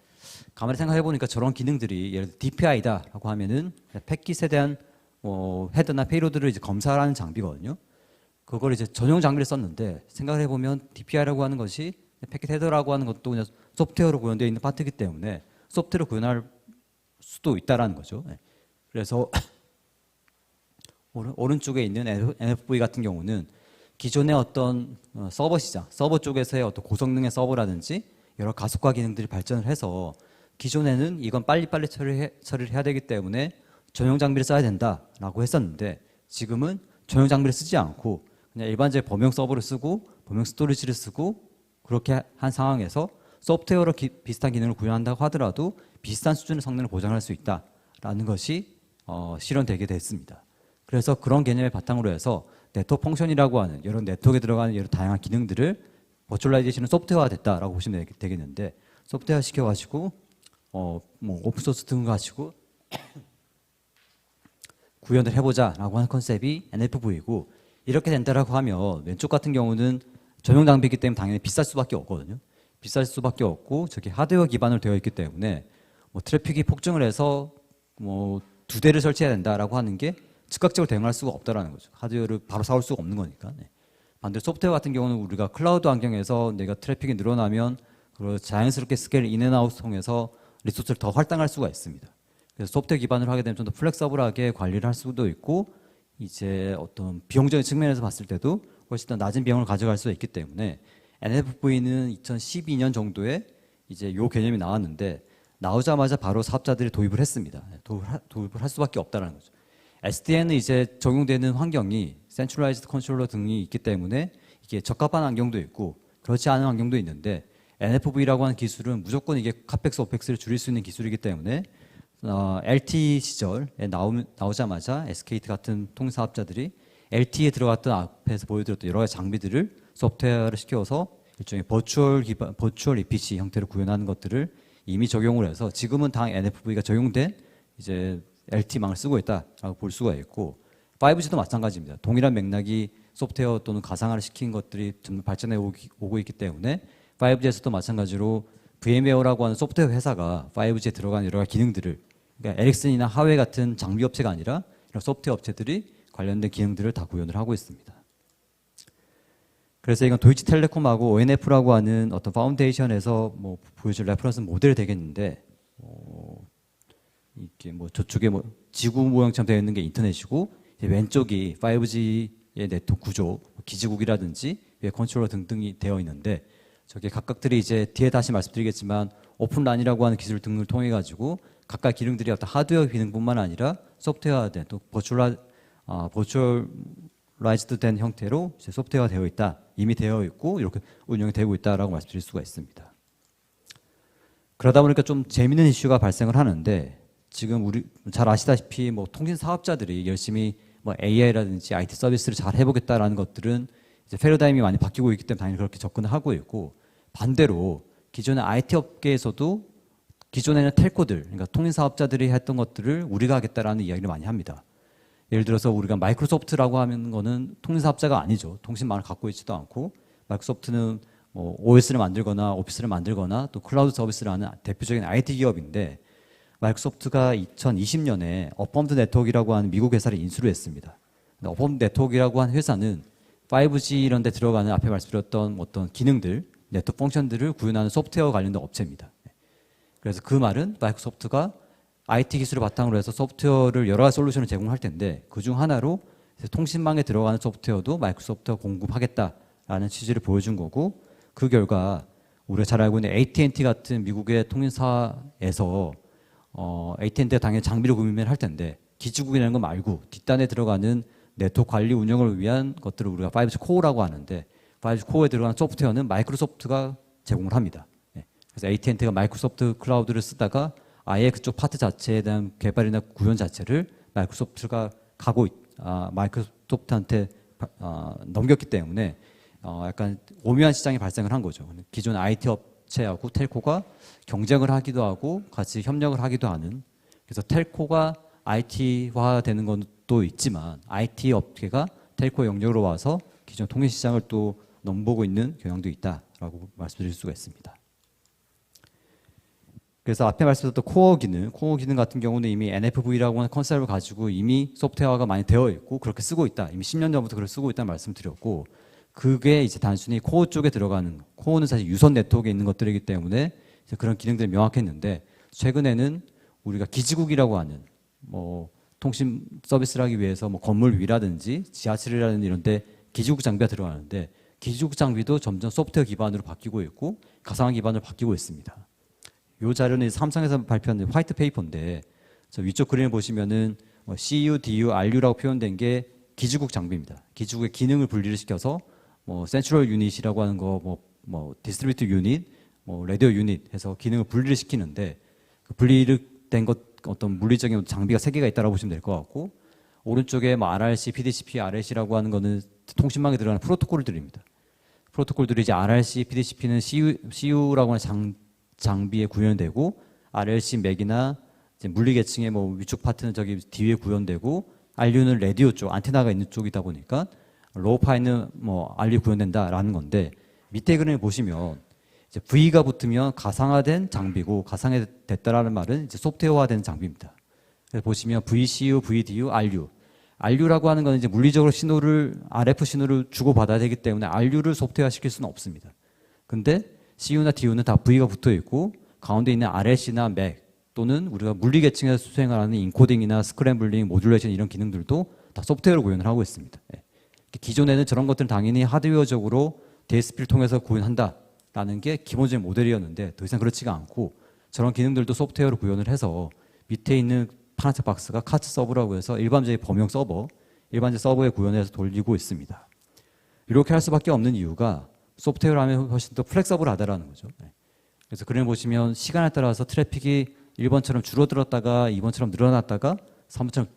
가만히 생각해 보니까 저런 기능들이 예를 들어 DPI다라고 하면은 패킷에 대한 헤더나 페이로드를 이제 검사하는 장비거든요. 그걸 이제 전용 장비를 썼는데 생각을 해보면 DPI라고 하는 것이 패킷 헤더라고 하는 것도 그냥 소프트웨어로 구현되어 있는 파트이기 때문에 소프트웨어로 구현할 수도 있다라는 거죠. 그래서 오른쪽에 있는 NFV 같은 경우는 기존의 어떤 서버 시장, 서버 쪽에서의 어떤 고성능의 서버라든지 여러 가속화 기능들이 발전을 해서 기존에는 이건 빨리빨리 처리를 해야 되기 때문에 전용 장비를 써야 된다라고 했었는데 지금은 전용 장비를 쓰지 않고 그냥 일반적인 범용 서버를 쓰고 범용 스토리지를 쓰고 그렇게 한 상황에서 소프트웨어로 비슷한 기능을 구현한다고 하더라도 비슷한 수준의 성능을 보장할 수 있다라는 것이 실현되게 됐습니다. 그래서 그런 개념을 바탕으로 해서 네트워크 펑션이라고 하는 여러 네트워크에 들어가는 여러 다양한 기능들을 버추얼라이제이션은 소프트웨어화 됐다라고 보시면 되겠는데 소프트웨어 시켜가지고 뭐 오픈소스 등을 가지고 구현을 해보자라고 하는 컨셉이 NFV이고 이렇게 된다라고 하면 왼쪽 같은 경우는 전용 장비이기 때문에 당연히 비쌀 수밖에 없거든요. 비쌀 수밖에 없고 저게 하드웨어 기반으로 되어 있기 때문에 뭐 트래픽이 폭증을 해서 뭐 2대를 설치해야 된다라고 하는 게 즉각적으로 대응할 수가 없다라는 거죠. 하드웨어를 바로 사올 수가 없는 거니까. 네. 반대로 소프트웨어 같은 경우는 우리가 클라우드 환경에서 내가 트래픽이 늘어나면 그걸 자연스럽게 스케일 인앤아웃 통해서 리소스를 더 할당할 수가 있습니다. 그래서 소프트웨어 기반으로 하게 되면 좀 더 플렉서블하게 관리를 할 수도 있고 이제 어떤 비용적인 측면에서 봤을 때도 훨씬 더 낮은 비용을 가져갈 수 있기 때문에 NFV는 2012년 정도에 이제 요 개념이 나왔는데 나오자마자 바로 사업자들이 도입을 했습니다. 도입을 할 수밖에 없다는 거죠. SDN은 이제 적용되는 환경이 센트럴라이즈드 컨트롤러 등이 있기 때문에 이게 적합한 환경도 있고 그렇지 않은 환경도 있는데 NFV라고 하는 기술은 무조건 이게 카펙스 오펙스를 줄일 수 있는 기술이기 때문에 LTE 시절에 나오자마자 SKT 같은 통사업자들이 LTE에 들어갔던 앞에서 보여드렸던 여러 가지 장비들을 소프트웨어를 시켜서 일종의 버추얼 EPC 형태로 구현하는 것들을 이미 적용을 해서 지금은 당 NFV가 적용된 이제 LTE망을 쓰고 있다라고 볼 수가 있고 5G도 마찬가지입니다. 동일한 맥락이 소프트웨어 또는 가상화를 시킨 것들이 좀 발전해 오고 있기 때문에 5G에서도 마찬가지로 VM웨어라고 하는 소프트웨어 회사가 5G에 들어간 여러 가지 기능들을 그러니까 에릭슨이나 하웨이 같은 장비 업체가 아니라 이런 소프트웨어 업체들이 관련된 기능들을 다 구현을 하고 있습니다. 그래서 이건 도이치텔레콤하고 ONF라고 하는 어떤 파운데이션에서 뭐 보여줄 레퍼런스 모델이 되겠는데 이게 뭐 저쪽에 뭐 지구 모양처럼 되어 있는 게 인터넷이고 왼쪽이 5G의 네트워크 구조, 기지국이라든지 위에 컨트롤러 등등이 되어 있는데 저게 각각들이 이제 뒤에 다시 말씀드리겠지만 오픈란이라고 하는 기술 등을 통해 가지고 각각 기능들이 어떤 하드웨어 기능뿐만 아니라 소프트웨어화된 또 버추얼라이즈드 된 형태로 이제 소프트웨어가 되어 있다, 이미 되어 있고 이렇게 운영이 되고 있다라고 말씀드릴 수가 있습니다. 그러다 보니까 좀 재미있는 이슈가 발생을 하는데 지금 우리 잘 아시다시피 뭐 통신 사업자들이 열심히 뭐 AI라든지 IT 서비스를 잘 해보겠다라는 것들은 이제 패러다임이 많이 바뀌고 있기 때문에 당연히 그렇게 접근을 하고 있고 반대로 기존의 IT 업계에서도 기존에는 텔코들, 그러니까 통신 사업자들이 했던 것들을 우리가 하겠다라는 이야기를 많이 합니다. 예를 들어서 우리가 마이크로소프트라고 하는 거는 통신 사업자가 아니죠. 통신망을 갖고 있지도 않고 마이크로소프트는 뭐 OS를 만들거나 오피스를 만들거나 또 클라우드 서비스를 하는 대표적인 IT 기업인데 마이크로소프트가 2020년에 어펌드 네트워크라고 하는 미국 회사를 인수를 했습니다. 어펌드 네트워크라고 하는 회사는 5G 이런 데 들어가는 앞에 말씀드렸던 어떤 기능들, 네트워크 펑션들을 구현하는 소프트웨어 관련된 업체입니다. 그래서 그 말은 마이크로소프트가 IT 기술을 바탕으로 해서 소프트웨어를 여러 가지 솔루션을 제공할 텐데 그중 하나로 통신망에 들어가는 소프트웨어도 마이크로소프트가 공급하겠다라는 취지를 보여준 거고 그 결과 우리가 잘 알고 있는 AT&T 같은 미국의 통신사에서 AT&T가 당연히 장비를 구매를 할 텐데 기지국이라는 거 말고 뒷단에 들어가는 네트워크 관리 운영을 위한 것들을 우리가 5G 코어라고 하는데 5G 코어에 들어가는 소프트웨어는 마이크로소프트가 제공을 합니다. 그래서 AT&T가 마이크로소프트 클라우드를 쓰다가 아예 그쪽 파트 자체에 대한 개발이나 구현 자체를 마이크로소프트가 마이크로소프트한테 넘겼기 때문에 약간 오묘한 시장이 발생을 한 거죠. 기존 IT 업체하고 텔코가 경쟁을 하기도 하고 같이 협력을 하기도 하는 그래서 텔코가 IT화 되는 것도 있지만 IT 업계가 텔코 영역으로 와서 기존 통신 시장을 또 넘보고 있는 경향도 있다라고 말씀드릴 수가 있습니다. 그래서 앞에 말씀드렸던 코어 기능 같은 경우는 이미 NFV라고 하는 컨셉을 가지고 이미 소프트웨어가 많이 되어 있고 그렇게 쓰고 있다. 이미 10년 전부터 그걸 쓰고 있다는 말씀드렸고 그게 이제 단순히 코어 쪽에 들어가는 코어는 사실 유선 네트워크에 있는 것들이기 때문에 그런 기능들이 명확했는데 최근에는 우리가 기지국이라고 하는 뭐 통신 서비스를 하기 위해서 뭐 건물 위라든지 지하철이라든지 이런 데 기지국 장비가 들어가는데 기지국 장비도 점점 소프트웨어 기반으로 바뀌고 있고 가상화 기반으로 바뀌고 있습니다. 이 자료는 삼성에서 발표한 화이트 페이퍼인데 저 위쪽 그림을 보시면은 뭐 CU, DU, RU라고 표현된 게 기지국 장비입니다. 기지국의 기능을 분리를 시켜서 뭐 센트럴 유닛이라고 하는 거, 뭐 디스트리뷰트 유닛, 뭐 라디오 유닛 해서 기능을 분리를 시키는데 그 분리를 된 것 어떤 물리적인 장비가 세 개가 있다라고 보시면 될 것 같고 오른쪽에 뭐 RRC, PDCP, RLC라고 하는 거는 통신망에 들어가는 프로토콜들입니다. 프로토콜들이 이제 RRC, PDCP는 CU라고 하는 장비에 구현되고 RLC 맥이나 이제 물리 계층의 뭐 위쪽 파트는 저기 뒤에 구현되고 RU는 라디오 쪽 안테나가 있는 쪽이다 보니까 로우 파이는 뭐 RU 구현된다라는 건데 밑에 그림을 보시면 이제 V가 붙으면 가상화된 장비고 가상화됐다라는 말은 이제 소프트웨어화된 장비입니다. 그래서 보시면 VCU, VDU, RU. RU라고 하는 건 이제 물리적으로 신호를 RF 신호를 주고 받아야 되기 때문에 RU를 소프트웨어 시킬 수는 없습니다. 근데 CU나 DU는 다 V가 붙어 있고 가운데 있는 RLC나 맥 또는 우리가 물리 계층에서 수행하는 인코딩이나 스크램블링, 모듈레이션 이런 기능들도 다 소프트웨어로 구현을 하고 있습니다. 기존에는 저런 것들은 당연히 하드웨어적으로 DSP를 통해서 구현한다라는 게 기본적인 모델이었는데 더 이상 그렇지가 않고 저런 기능들도 소프트웨어로 구현을 해서 밑에 있는 파란색 박스가 카트 서버라고 해서 일반적인 범용 서버, 일반적 서버에 구현해서 돌리고 있습니다. 이렇게 할 수밖에 없는 이유가 소프트웨어로 하면 훨씬 더 플렉서블하다라는 거죠. 그래서 그림을 보시면 시간에 따라서 트래픽이 1번처럼 줄어들었다가 2번처럼 늘어났다가 3번처럼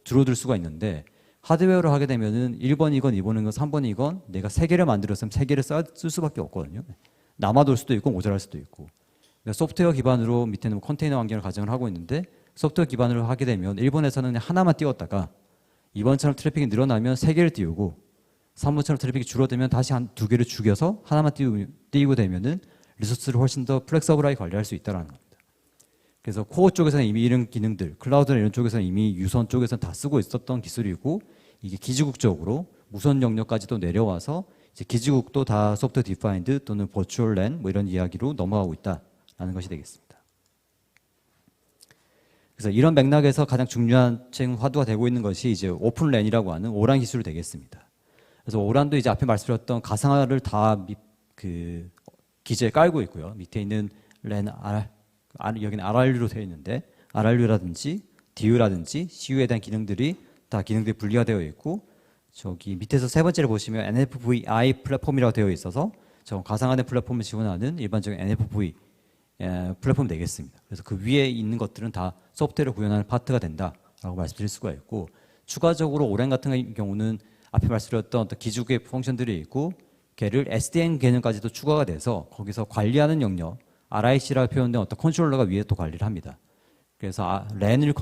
줄어들 수가 있는데 하드웨어로 하게 되면은 1번이건 2번이건 3번이건 내가 3개를 만들었으면 3개를 쓸 수밖에 없거든요. 남아돌 수도 있고 모자랄 수도 있고. 그러니까 소프트웨어 기반으로 밑에는 컨테이너 환경을 가정을 하고 있는데 소프트웨어 기반으로 하게 되면 1번에서는 하나만 띄웠다가 2번처럼 트래픽이 늘어나면 3개를 띄우고 3번처럼 트래픽이 줄어들면 다시 한 2개를 죽여서 하나만 띄우고 되면은 리소스를 훨씬 더 플렉서블하게 관리할 수 있다는 겁니다. 그래서 코어 쪽에서는 이미 이런 기능들, 클라우드나 이런 쪽에서는 이미 유선 쪽에서는 다 쓰고 있었던 기술이고 이게 기지국 쪽으로 무선 영역까지도 내려와서 이제 기지국도 다 소프트웨어 디파인드 또는 버추얼 랜 뭐 이런 이야기로 넘어가고 있다라는 것이 되겠습니다. 그래서 이런 맥락에서 가장 중요한 지금 화두가 되고 있는 것이 이제 오픈 랜이라고 하는 오란 기술이 되겠습니다. 그래서 오란도 이제 앞에 말씀드렸던 가상화를 다 기지에 깔고 있고요. 밑에 있는 랜 여기는 RRU로 되어 있는데 RRU라든지 DU라든지 CU에 대한 기능들이 다 기능들이 분리가 되어 있고 저기 밑에서 세 번째를 보시면 NFVI 플랫폼이라고 되어 있어서 저 가상화된 플랫폼을 지원하는 일반적인 NFV 플랫폼이 되겠습니다. 그래서 그 위에 있는 것들은 다 소프트웨어를 구현하는 파트가 된다라고 말씀드릴 수가 있고 추가적으로 오랜 같은 경우는 앞에 말씀드렸던 어떤 기지국의 펑션들이 있고 걔를 SDN 개념까지도 추가가 돼서 거기서 관리하는 영역 RIC라고 표현된 어떤 컨트롤러가 위에 또 관리를 합니다. 그래서 랜을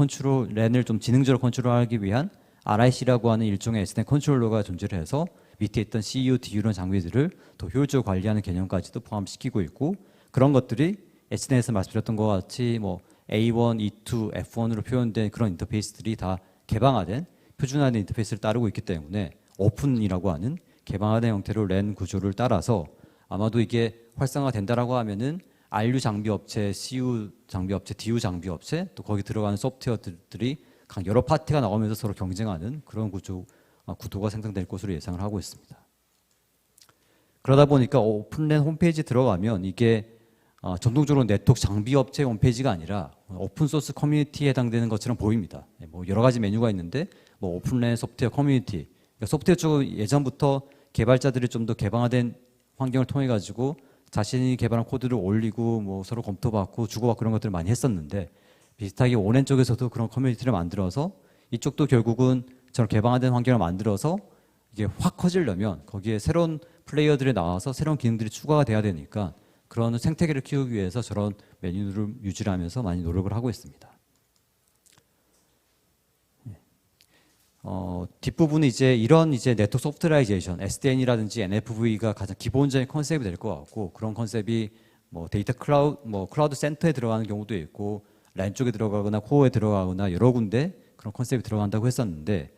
좀 지능적으로 컨트롤하기 위한 RIC라고 하는 일종의 SDN 컨트롤러가 존재를 해서 밑에 있던 CU, DU라는 장비들을 더 효율적으로 관리하는 개념까지도 포함시키고 있고 그런 것들이 SDN에서 말씀드렸던 것 같이 뭐 A1, E2, F1으로 표현된 그런 인터페이스들이 다 개방화된 표준화된 인터페이스를 따르고 있기 때문에 오픈이라고 하는 개방화된 형태로 랜 구조를 따라서 아마도 이게 활성화된다라고 하면은 RU 장비 업체, CU 장비 업체, DU 장비 업체 또 거기 들어가는 소프트웨어들이 여러 파트가 나오면서 서로 경쟁하는 그런 구도가 생성될 것으로 예상을 하고 있습니다. 그러다 보니까 오픈랜 홈페이지 들어가면 이게 전통적으로 네트워크 장비 업체 홈페이지가 아니라 오픈소스 커뮤니티에 해당되는 것처럼 보입니다. 뭐 여러 가지 메뉴가 있는데 뭐 오픈랜 소프트웨어 커뮤니티 그러니까 소프트웨어 쪽은 예전부터 개발자들이 좀 더 개방화된 환경을 통해 가지고 자신이 개발한 코드를 올리고 뭐 서로 검토받고 주고받고 그런 것들을 많이 했었는데 비슷하게 오랜 쪽에서도 그런 커뮤니티를 만들어서 이쪽도 결국은 저런 개방화된 환경을 만들어서 이게 확 커지려면 거기에 새로운 플레이어들이 나와서 새로운 기능들이 추가가 돼야 되니까 그런 생태계를 키우기 위해서 저런 메뉴를 유지를 하면서 많이 노력을 하고 있습니다. 뒷부분은 이제 이런 이제 네트워크 소프트라이제이션, SDN이라든지 NFV가 가장 기본적인 컨셉이 될 것 같고 그런 컨셉이 뭐 데이터 클라우드 센터에 들어가는 경우도 있고 랜 쪽에 들어가거나 코어에 들어가거나 여러 군데 그런 컨셉이 들어간다고 했었는데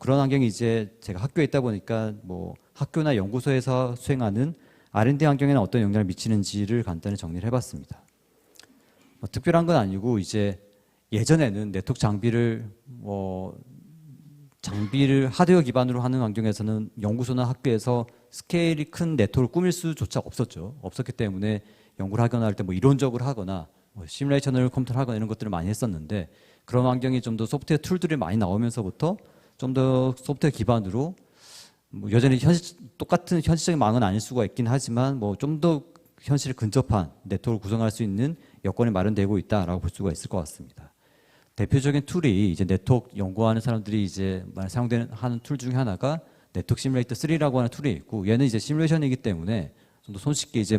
그런 환경이 이제 제가 학교에 있다 보니까 뭐 학교나 연구소에서 수행하는 R&D 환경에는 어떤 영향을 미치는지를 간단히 정리를 해봤습니다. 특별한 건 아니고 이제 예전에는 네트워크 장비를 하드웨어 기반으로 하는 환경에서는 연구소나 학교에서 스케일이 큰 네트워크를 꾸밀 수조차 없었죠. 없었기 때문에 연구를 하거나 할 때 뭐 이론적으로 하거나 뭐 시뮬레이션을 컴퓨터를 하거나 이런 것들을 많이 했었는데 그런 환경이 좀 더 소프트웨어 툴들이 많이 나오면서부터 좀 더 소프트웨어 기반으로 뭐 여전히 똑같은 현실적인 망은 아닐 수가 있긴 하지만 뭐 좀 더 현실에 근접한 네트워크를 구성할 수 있는 여건이 마련되고 있다라고 볼 수가 있을 것 같습니다. 대표적인 툴이 이제 네트워크 연구하는 사람들이 이제 많이 사용되는 하는 툴 중에 하나가 네트워크 시뮬레이터 3라고 하는 툴이 있고, 얘는 이제 시뮬레이션이기 때문에 좀 더 손쉽게 이제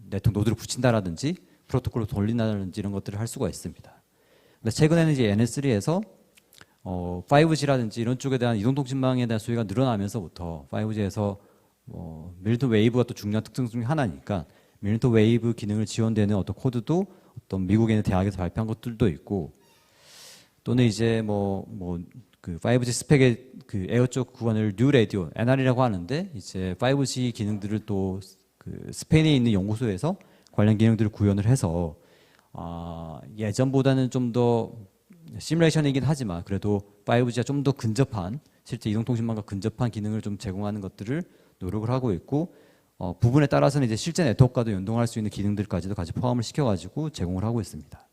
네트워크 노드를 붙인다라든지 프로토콜을 돌린다든지 이런 것들을 할 수가 있습니다. 근데 최근에는 이제 NS3에서 5G라든지 이런 쪽에 대한 이동통신망에 대한 수요가 늘어나면서부터 5G에서 밀리턴 웨이브가 또 중요한 특징 중에 하나니까 밀리턴 웨이브 기능을 지원되는 어떤 코드도 어떤 미국에 있는 대학에서 발표한 것들도 있고, 또는 이제 그 5G 스펙의 그 에어 쪽 구간을 뉴 라디오 NR이라고 하는데, 이제 5G 기능들을 또 그 스페인에 있는 연구소에서 관련 기능들을 구현을 해서 예전보다는 좀 더 시뮬레이션이긴 하지만 그래도 5G가 좀 더 근접한, 실제 이동통신망과 근접한 기능을 좀 제공하는 것들을 노력을 하고 있고, 부분에 따라서는 이제 실제 네트워크와도 연동할 수 있는 기능들까지도 같이 포함을 시켜가지고 제공을 하고 있습니다.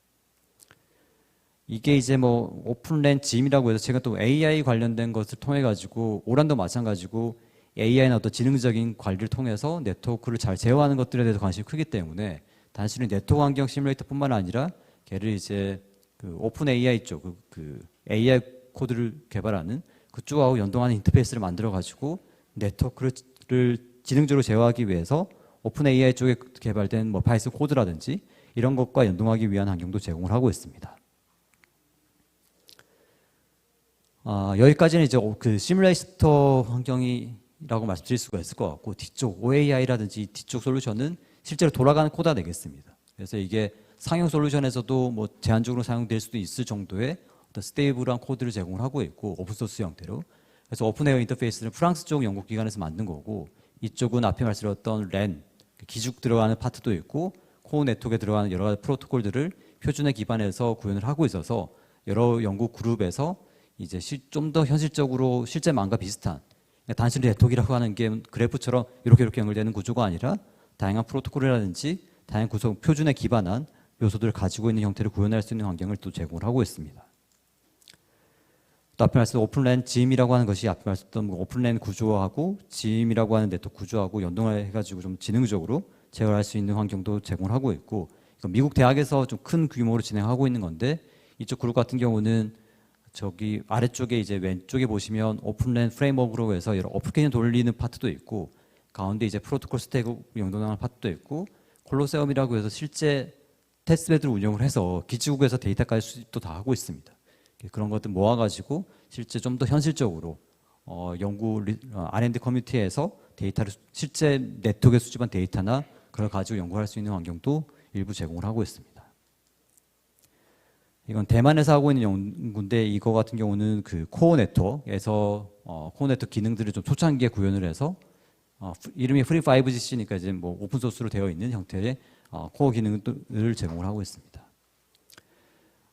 이게 이제 오픈랜 짐이라고 해서 제가 또 AI 관련된 것을 통해 가지고 오란도 마찬가지고 AI나 어떤 지능적인 관리를 통해서 네트워크를 잘 제어하는 것들에 대해서 관심이 크기 때문에 단순히 네트워크 환경 시뮬레이터뿐만 아니라 걔를 이제 그 오픈 AI 쪽 그 AI 코드를 개발하는 그쪽하고 연동하는 인터페이스를 만들어 가지고 네트워크를 지능적으로 제어하기 위해서 오픈 AI 쪽에 개발된 파이썬 코드라든지 이런 것과 연동하기 위한 환경도 제공을 하고 있습니다. 여기까지는 이제 그 시뮬레이터 환경이라고 말씀드릴 수가 있을 것 같고, 뒤쪽 OAI라든지 뒤쪽 솔루션은 실제로 돌아가는 코드가 되겠습니다. 그래서 이게 상용 솔루션에서도 제한적으로 사용될 수도 있을 정도의 어떤 스테이블한 코드를 제공을 하고 있고, 오픈소스 형태로. 그래서 오픈에어 인터페이스는 프랑스 쪽 연구기관에서 만든 거고, 이쪽은 앞에 말씀드렸던 랜, 기죽 들어가는 파트도 있고 코어 네트워크에 들어가는 여러 가지 프로토콜들을 표준에 기반해서 구현을 하고 있어서 여러 연구 그룹에서 이제 좀 더 현실적으로 실제 망과 비슷한, 단순히 네트워크라고 하는 게 그래프처럼 이렇게 연결되는 구조가 아니라 다양한 프로토콜이라든지 다양한 구성 표준에 기반한 요소들을 가지고 있는 형태를 구현할 수 있는 환경을 또 제공을 하고 있습니다. 또 앞에 말씀드린 오픈랜 짐이라고 하는 것이 앞에 말씀드렸던 오픈랜 구조하고 짐이라고 하는 네트워크 구조하고 연동을 해가지고 좀 지능적으로 제어할 수 있는 환경도 제공을 하고 있고, 미국 대학에서 좀 큰 규모로 진행하고 있는 건데, 이쪽 그룹 같은 경우는 저기 아래쪽에 이제 왼쪽에 보시면 오픈랜 프레임워크로 해서 여러 어플리케이션 돌리는 파트도 있고, 가운데 이제 프로토콜 스택 연동하는 파트도 있고, 콜로세움이라고 해서 실제 테스트베드를 운영을 해서 기지국에서 데이터까지 수집도 다 하고 있습니다. 그런 것들 모아가지고 실제 좀 더 현실적으로 연구 R&D 커뮤니티에서 데이터를 실제 네트워크에 수집한 데이터나 그걸 가지고 연구할 수 있는 환경도 일부 제공을 하고 있습니다. 이건 대만에서 하고 있는 연구인데, 이거 같은 경우는 그 코어 네트워크에서 코어 네트워크 기능들을 좀 초창기에 구현을 해서 이름이 프리 5GC니까 이제 오픈 소스로 되어 있는 형태의 코어 기능들을 제공을 하고 있습니다.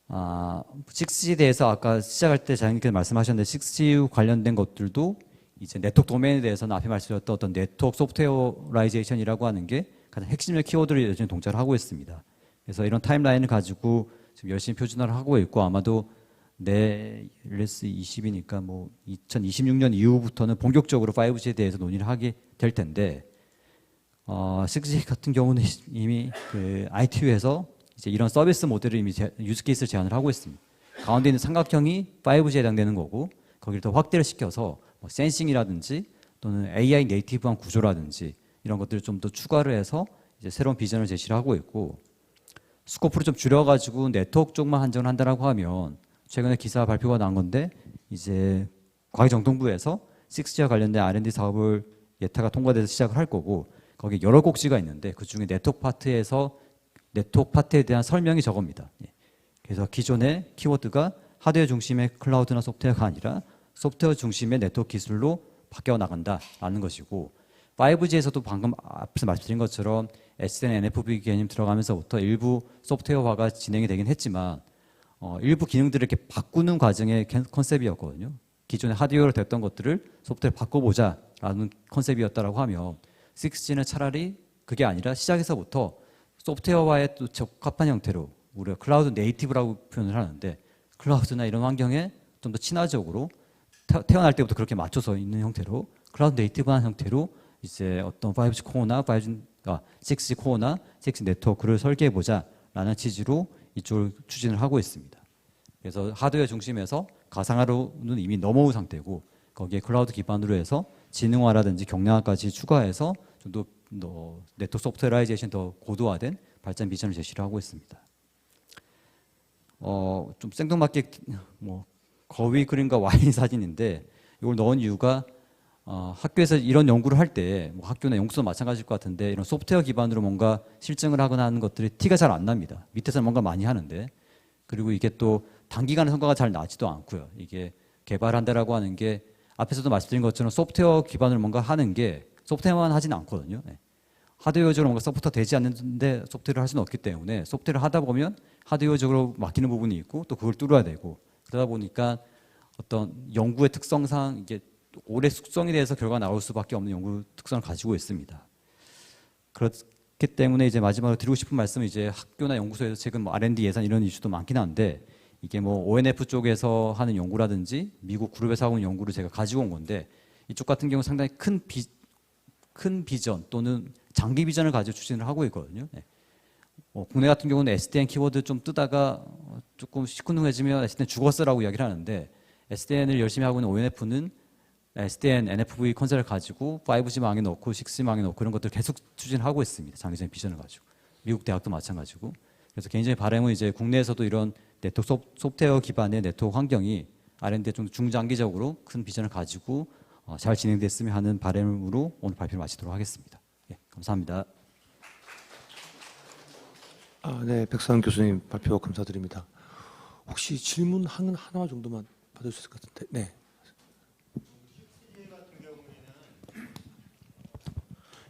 6G에 대해서 아까 시작할 때 장님께서 말씀하셨는데, 6G 관련된 것들도 이제 네트워크 도메인에 대해서는 앞에 말씀드렸던 어떤 네트워크 소프트웨어라이제이션이라고 하는 게 가장 핵심적 키워드를 여전히 동작을 하고 있습니다. 그래서 이런 타임라인을 가지고 지금 열심히 표준화를 하고 있고, 아마도 LS 20이니까 2026년 이후부터는 본격적으로 5G에 대해서 논의를 하게 될 텐데, 6G 같은 경우는 이미 그 ITU에서 이제 이런 서비스 모델을 이미 유즈 케이스를 제안을 하고 있습니다. 가운데 있는 삼각형이 5G에 해당되는 거고, 거기를 더 확대를 시켜서 센싱이라든지 또는 AI 네이티브한 구조라든지 이런 것들을 좀 더 추가를 해서 이제 새로운 비전을 제시를 하고 있고, 스코프를 좀 줄여가지고 네트워크 쪽만 한정을 한다라고 하면, 최근에 기사 발표가 난 건데 이제 과기정통부에서 6G와 관련된 R&D 사업을 예타가 통과돼서 시작을 할 거고, 거기에 여러 곡지가 있는데 그 중에 네트워크 파트에 대한 설명이 저겁니다. 그래서 기존의 키워드가 하드웨어 중심의 클라우드나 소프트웨어가 아니라 소프트웨어 중심의 네트워크 기술로 바뀌어 나간다라는 것이고, 5G에서도 방금 앞에서 말씀드린 것처럼 SN, NFV 개념 들어가면서부터 일부 소프트웨어화가 진행이 되긴 했지만 일부 기능들을 이렇게 바꾸는 과정의 컨셉이었거든요. 기존에 하드웨어로 됐던 것들을 소프트웨어로 바꿔보자라는 컨셉이었다라고 하면 6G는 차라리 그게 아니라 시작에서부터 소프트웨어화에 또 적합한 형태로 우리가 클라우드 네이티브라고 표현을 하는데 클라우드나 이런 환경에 좀 더 친화적으로 태어날 때부터 그렇게 맞춰서 있는 형태로 클라우드 네이티브한 형태로 이제 어떤 5G 코어나 6G 코어나 6G 네트워크를 설계해 보자라는 취지로 이쪽을 추진을 하고 있습니다. 그래서 하드웨어 중심에서 가상화로는 이미 넘어온 상태고 거기에 클라우드 기반으로 해서 지능화라든지 경량화까지 추가해서 좀 더 네트워크 소프트웨어라이제이션 더 고도화된 발전 비전을 제시를 하고 있습니다. 좀 생뚱맞게 뭐 거위 그림과 와인 사진인데 이걸 넣은 이유가 학교에서 이런 연구를 할 때 뭐 학교나 연구소도 마찬가지일 것 같은데 이런 소프트웨어 기반으로 뭔가 실증을 하거나 하는 것들이 티가 잘 안 납니다. 밑에서는 뭔가 많이 하는데 그리고 이게 또 단기간에 성과가 잘 나지도 않고요. 이게 개발한다라고 하는 게 앞에서도 말씀드린 것처럼 소프트웨어 기반으로 뭔가 하는 게 소프트웨어만 하지는 않거든요. 네. 하드웨어적으로 뭔가 서포트가 되지 않는데 소프트웨어를 할 수는 없기 때문에 소프트웨어를 하다 보면 하드웨어적으로 막히는 부분이 있고 또 그걸 뚫어야 되고 그러다 보니까 어떤 연구의 특성상 이게 오래 숙성이 돼서 결과가 나올 수밖에 없는 연구 특성을 가지고 있습니다. 그렇기 때문에 이제 마지막으로 드리고 싶은 말씀은 이제 학교나 연구소에서 지금 뭐 R&D 예산 이런 이슈도 많긴 한데 이게 뭐 ONF 쪽에서 하는 연구라든지 미국 그룹에서 하고 있는 연구를 제가 가지고 온 건데 이쪽 같은 경우 상당히 큰 비전 또는 장기 비전을 가지고 추진을 하고 있거든요. 네. 국내 같은 경우는 SDN 키워드 좀 뜨다가 조금 시큰둥해지면 SDN 죽었어라고 이야기를 하는데 SDN을 열심히 하고 있는 ONF는 SDN, NFV 컨셉을 가지고 5G 망에 넣고 6G 망에 넣고 이런 것들을 계속 추진하고 있습니다. 장기적인 비전을 가지고. 미국 대학도 마찬가지고. 그래서 개인적인 바람은 이제 국내에서도 이런 네트워크 소프트웨어 기반의 네트워크 환경이 R&D에 좀 중장기적으로 큰 비전을 가지고 잘 진행됐으면 하는 바람으로 오늘 발표를 마치도록 하겠습니다. 예, 감사합니다. 네, 백상훈 교수님 발표 감사드립니다. 혹시 질문 하나 정도만 받을 수 있을 것 같은데. 네.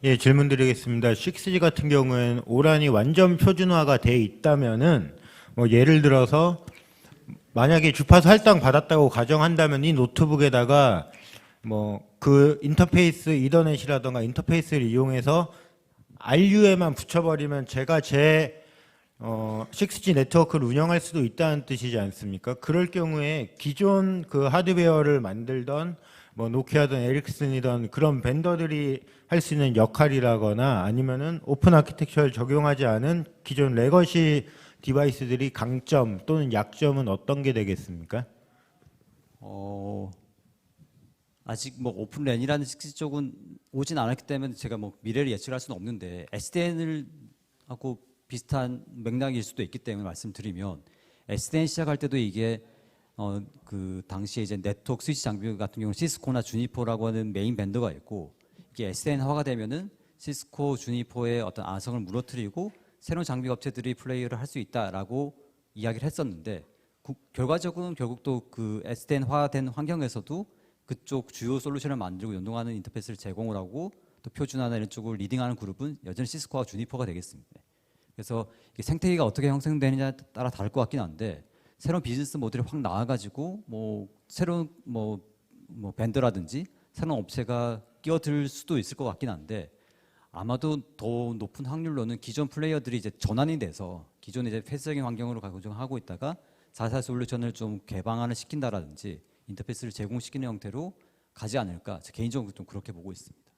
예, 질문 드리겠습니다. 6G 같은 경우에는 오란이 완전 표준화가 돼 있다면은 뭐 예를 들어서 만약에 주파수 할당 받았다고 가정한다면 이 노트북에다가 뭐 그 인터페이스 이더넷이라던가 인터페이스를 이용해서 RU에만 붙여버리면 제가 제 6G 네트워크를 운영할 수도 있다는 뜻이지 않습니까? 그럴 경우에 기존 그 하드웨어를 만들던 뭐 노키아든 에릭슨이든 그런 벤더들이 할 수 있는 역할이라거나 아니면은 오픈 아키텍처를 적용하지 않은 기존 레거시 디바이스들이 강점 또는 약점은 어떤 게 되겠습니까? 아직 뭐 오픈랜이라는 쪽은 오진 않았기 때문에 제가 뭐 미래를 예측할 수는 없는데 SDN을 하고 비슷한 맥락일 수도 있기 때문에 말씀드리면 SDN 시작할 때도 이게 그 당시에 이제 네트워크 스위치 장비 같은 경우는 시스코나 주니퍼라고 하는 메인 벤더가 있고 이게 SDN화가 되면은 시스코, 주니퍼의 어떤 아성을 무너뜨리고 새로운 장비 업체들이 플레이를 할 수 있다라고 이야기를 했었는데 결과적으로는 결국 또 그 SDN화된 환경에서도 그쪽 주요 솔루션을 만들고 연동하는 인터페이스를 제공을 하고 또 표준화나 이런 쪽을 리딩하는 그룹은 여전히 시스코와 주니퍼가 되겠습니다. 그래서 이게 생태계가 어떻게 형성되느냐에 따라 다를 것 같긴 한데 새로운 비즈니스 모델이 확 나와가지고 뭐 새로운 뭐 벤더라든지 새로운 업체가 끼어들 수도 있을 것 같긴 한데 아마도 더 높은 확률로는 기존 플레이어들이 이제 전환이 돼서 기존의 이제 폐쇄적인 환경으로 가고 있다가 자사 솔루션을 좀 개방화를 시킨다라든지 인터페이스를 제공시키는 형태로 가지 않을까 개인적으로 좀 그렇게 보고 있습니다.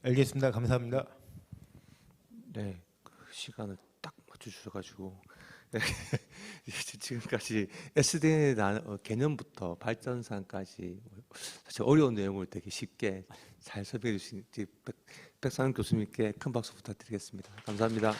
알겠습니다. 감사합니다. 네, 그 시간을 딱 맞춰주셔가지고 네, 지금까지 SDN의 개념부터 발전상까지 사실 어려운 내용을 되게 쉽게 잘 설명해 주신 백상훈 교수님께 큰 박수 부탁드리겠습니다. 감사합니다.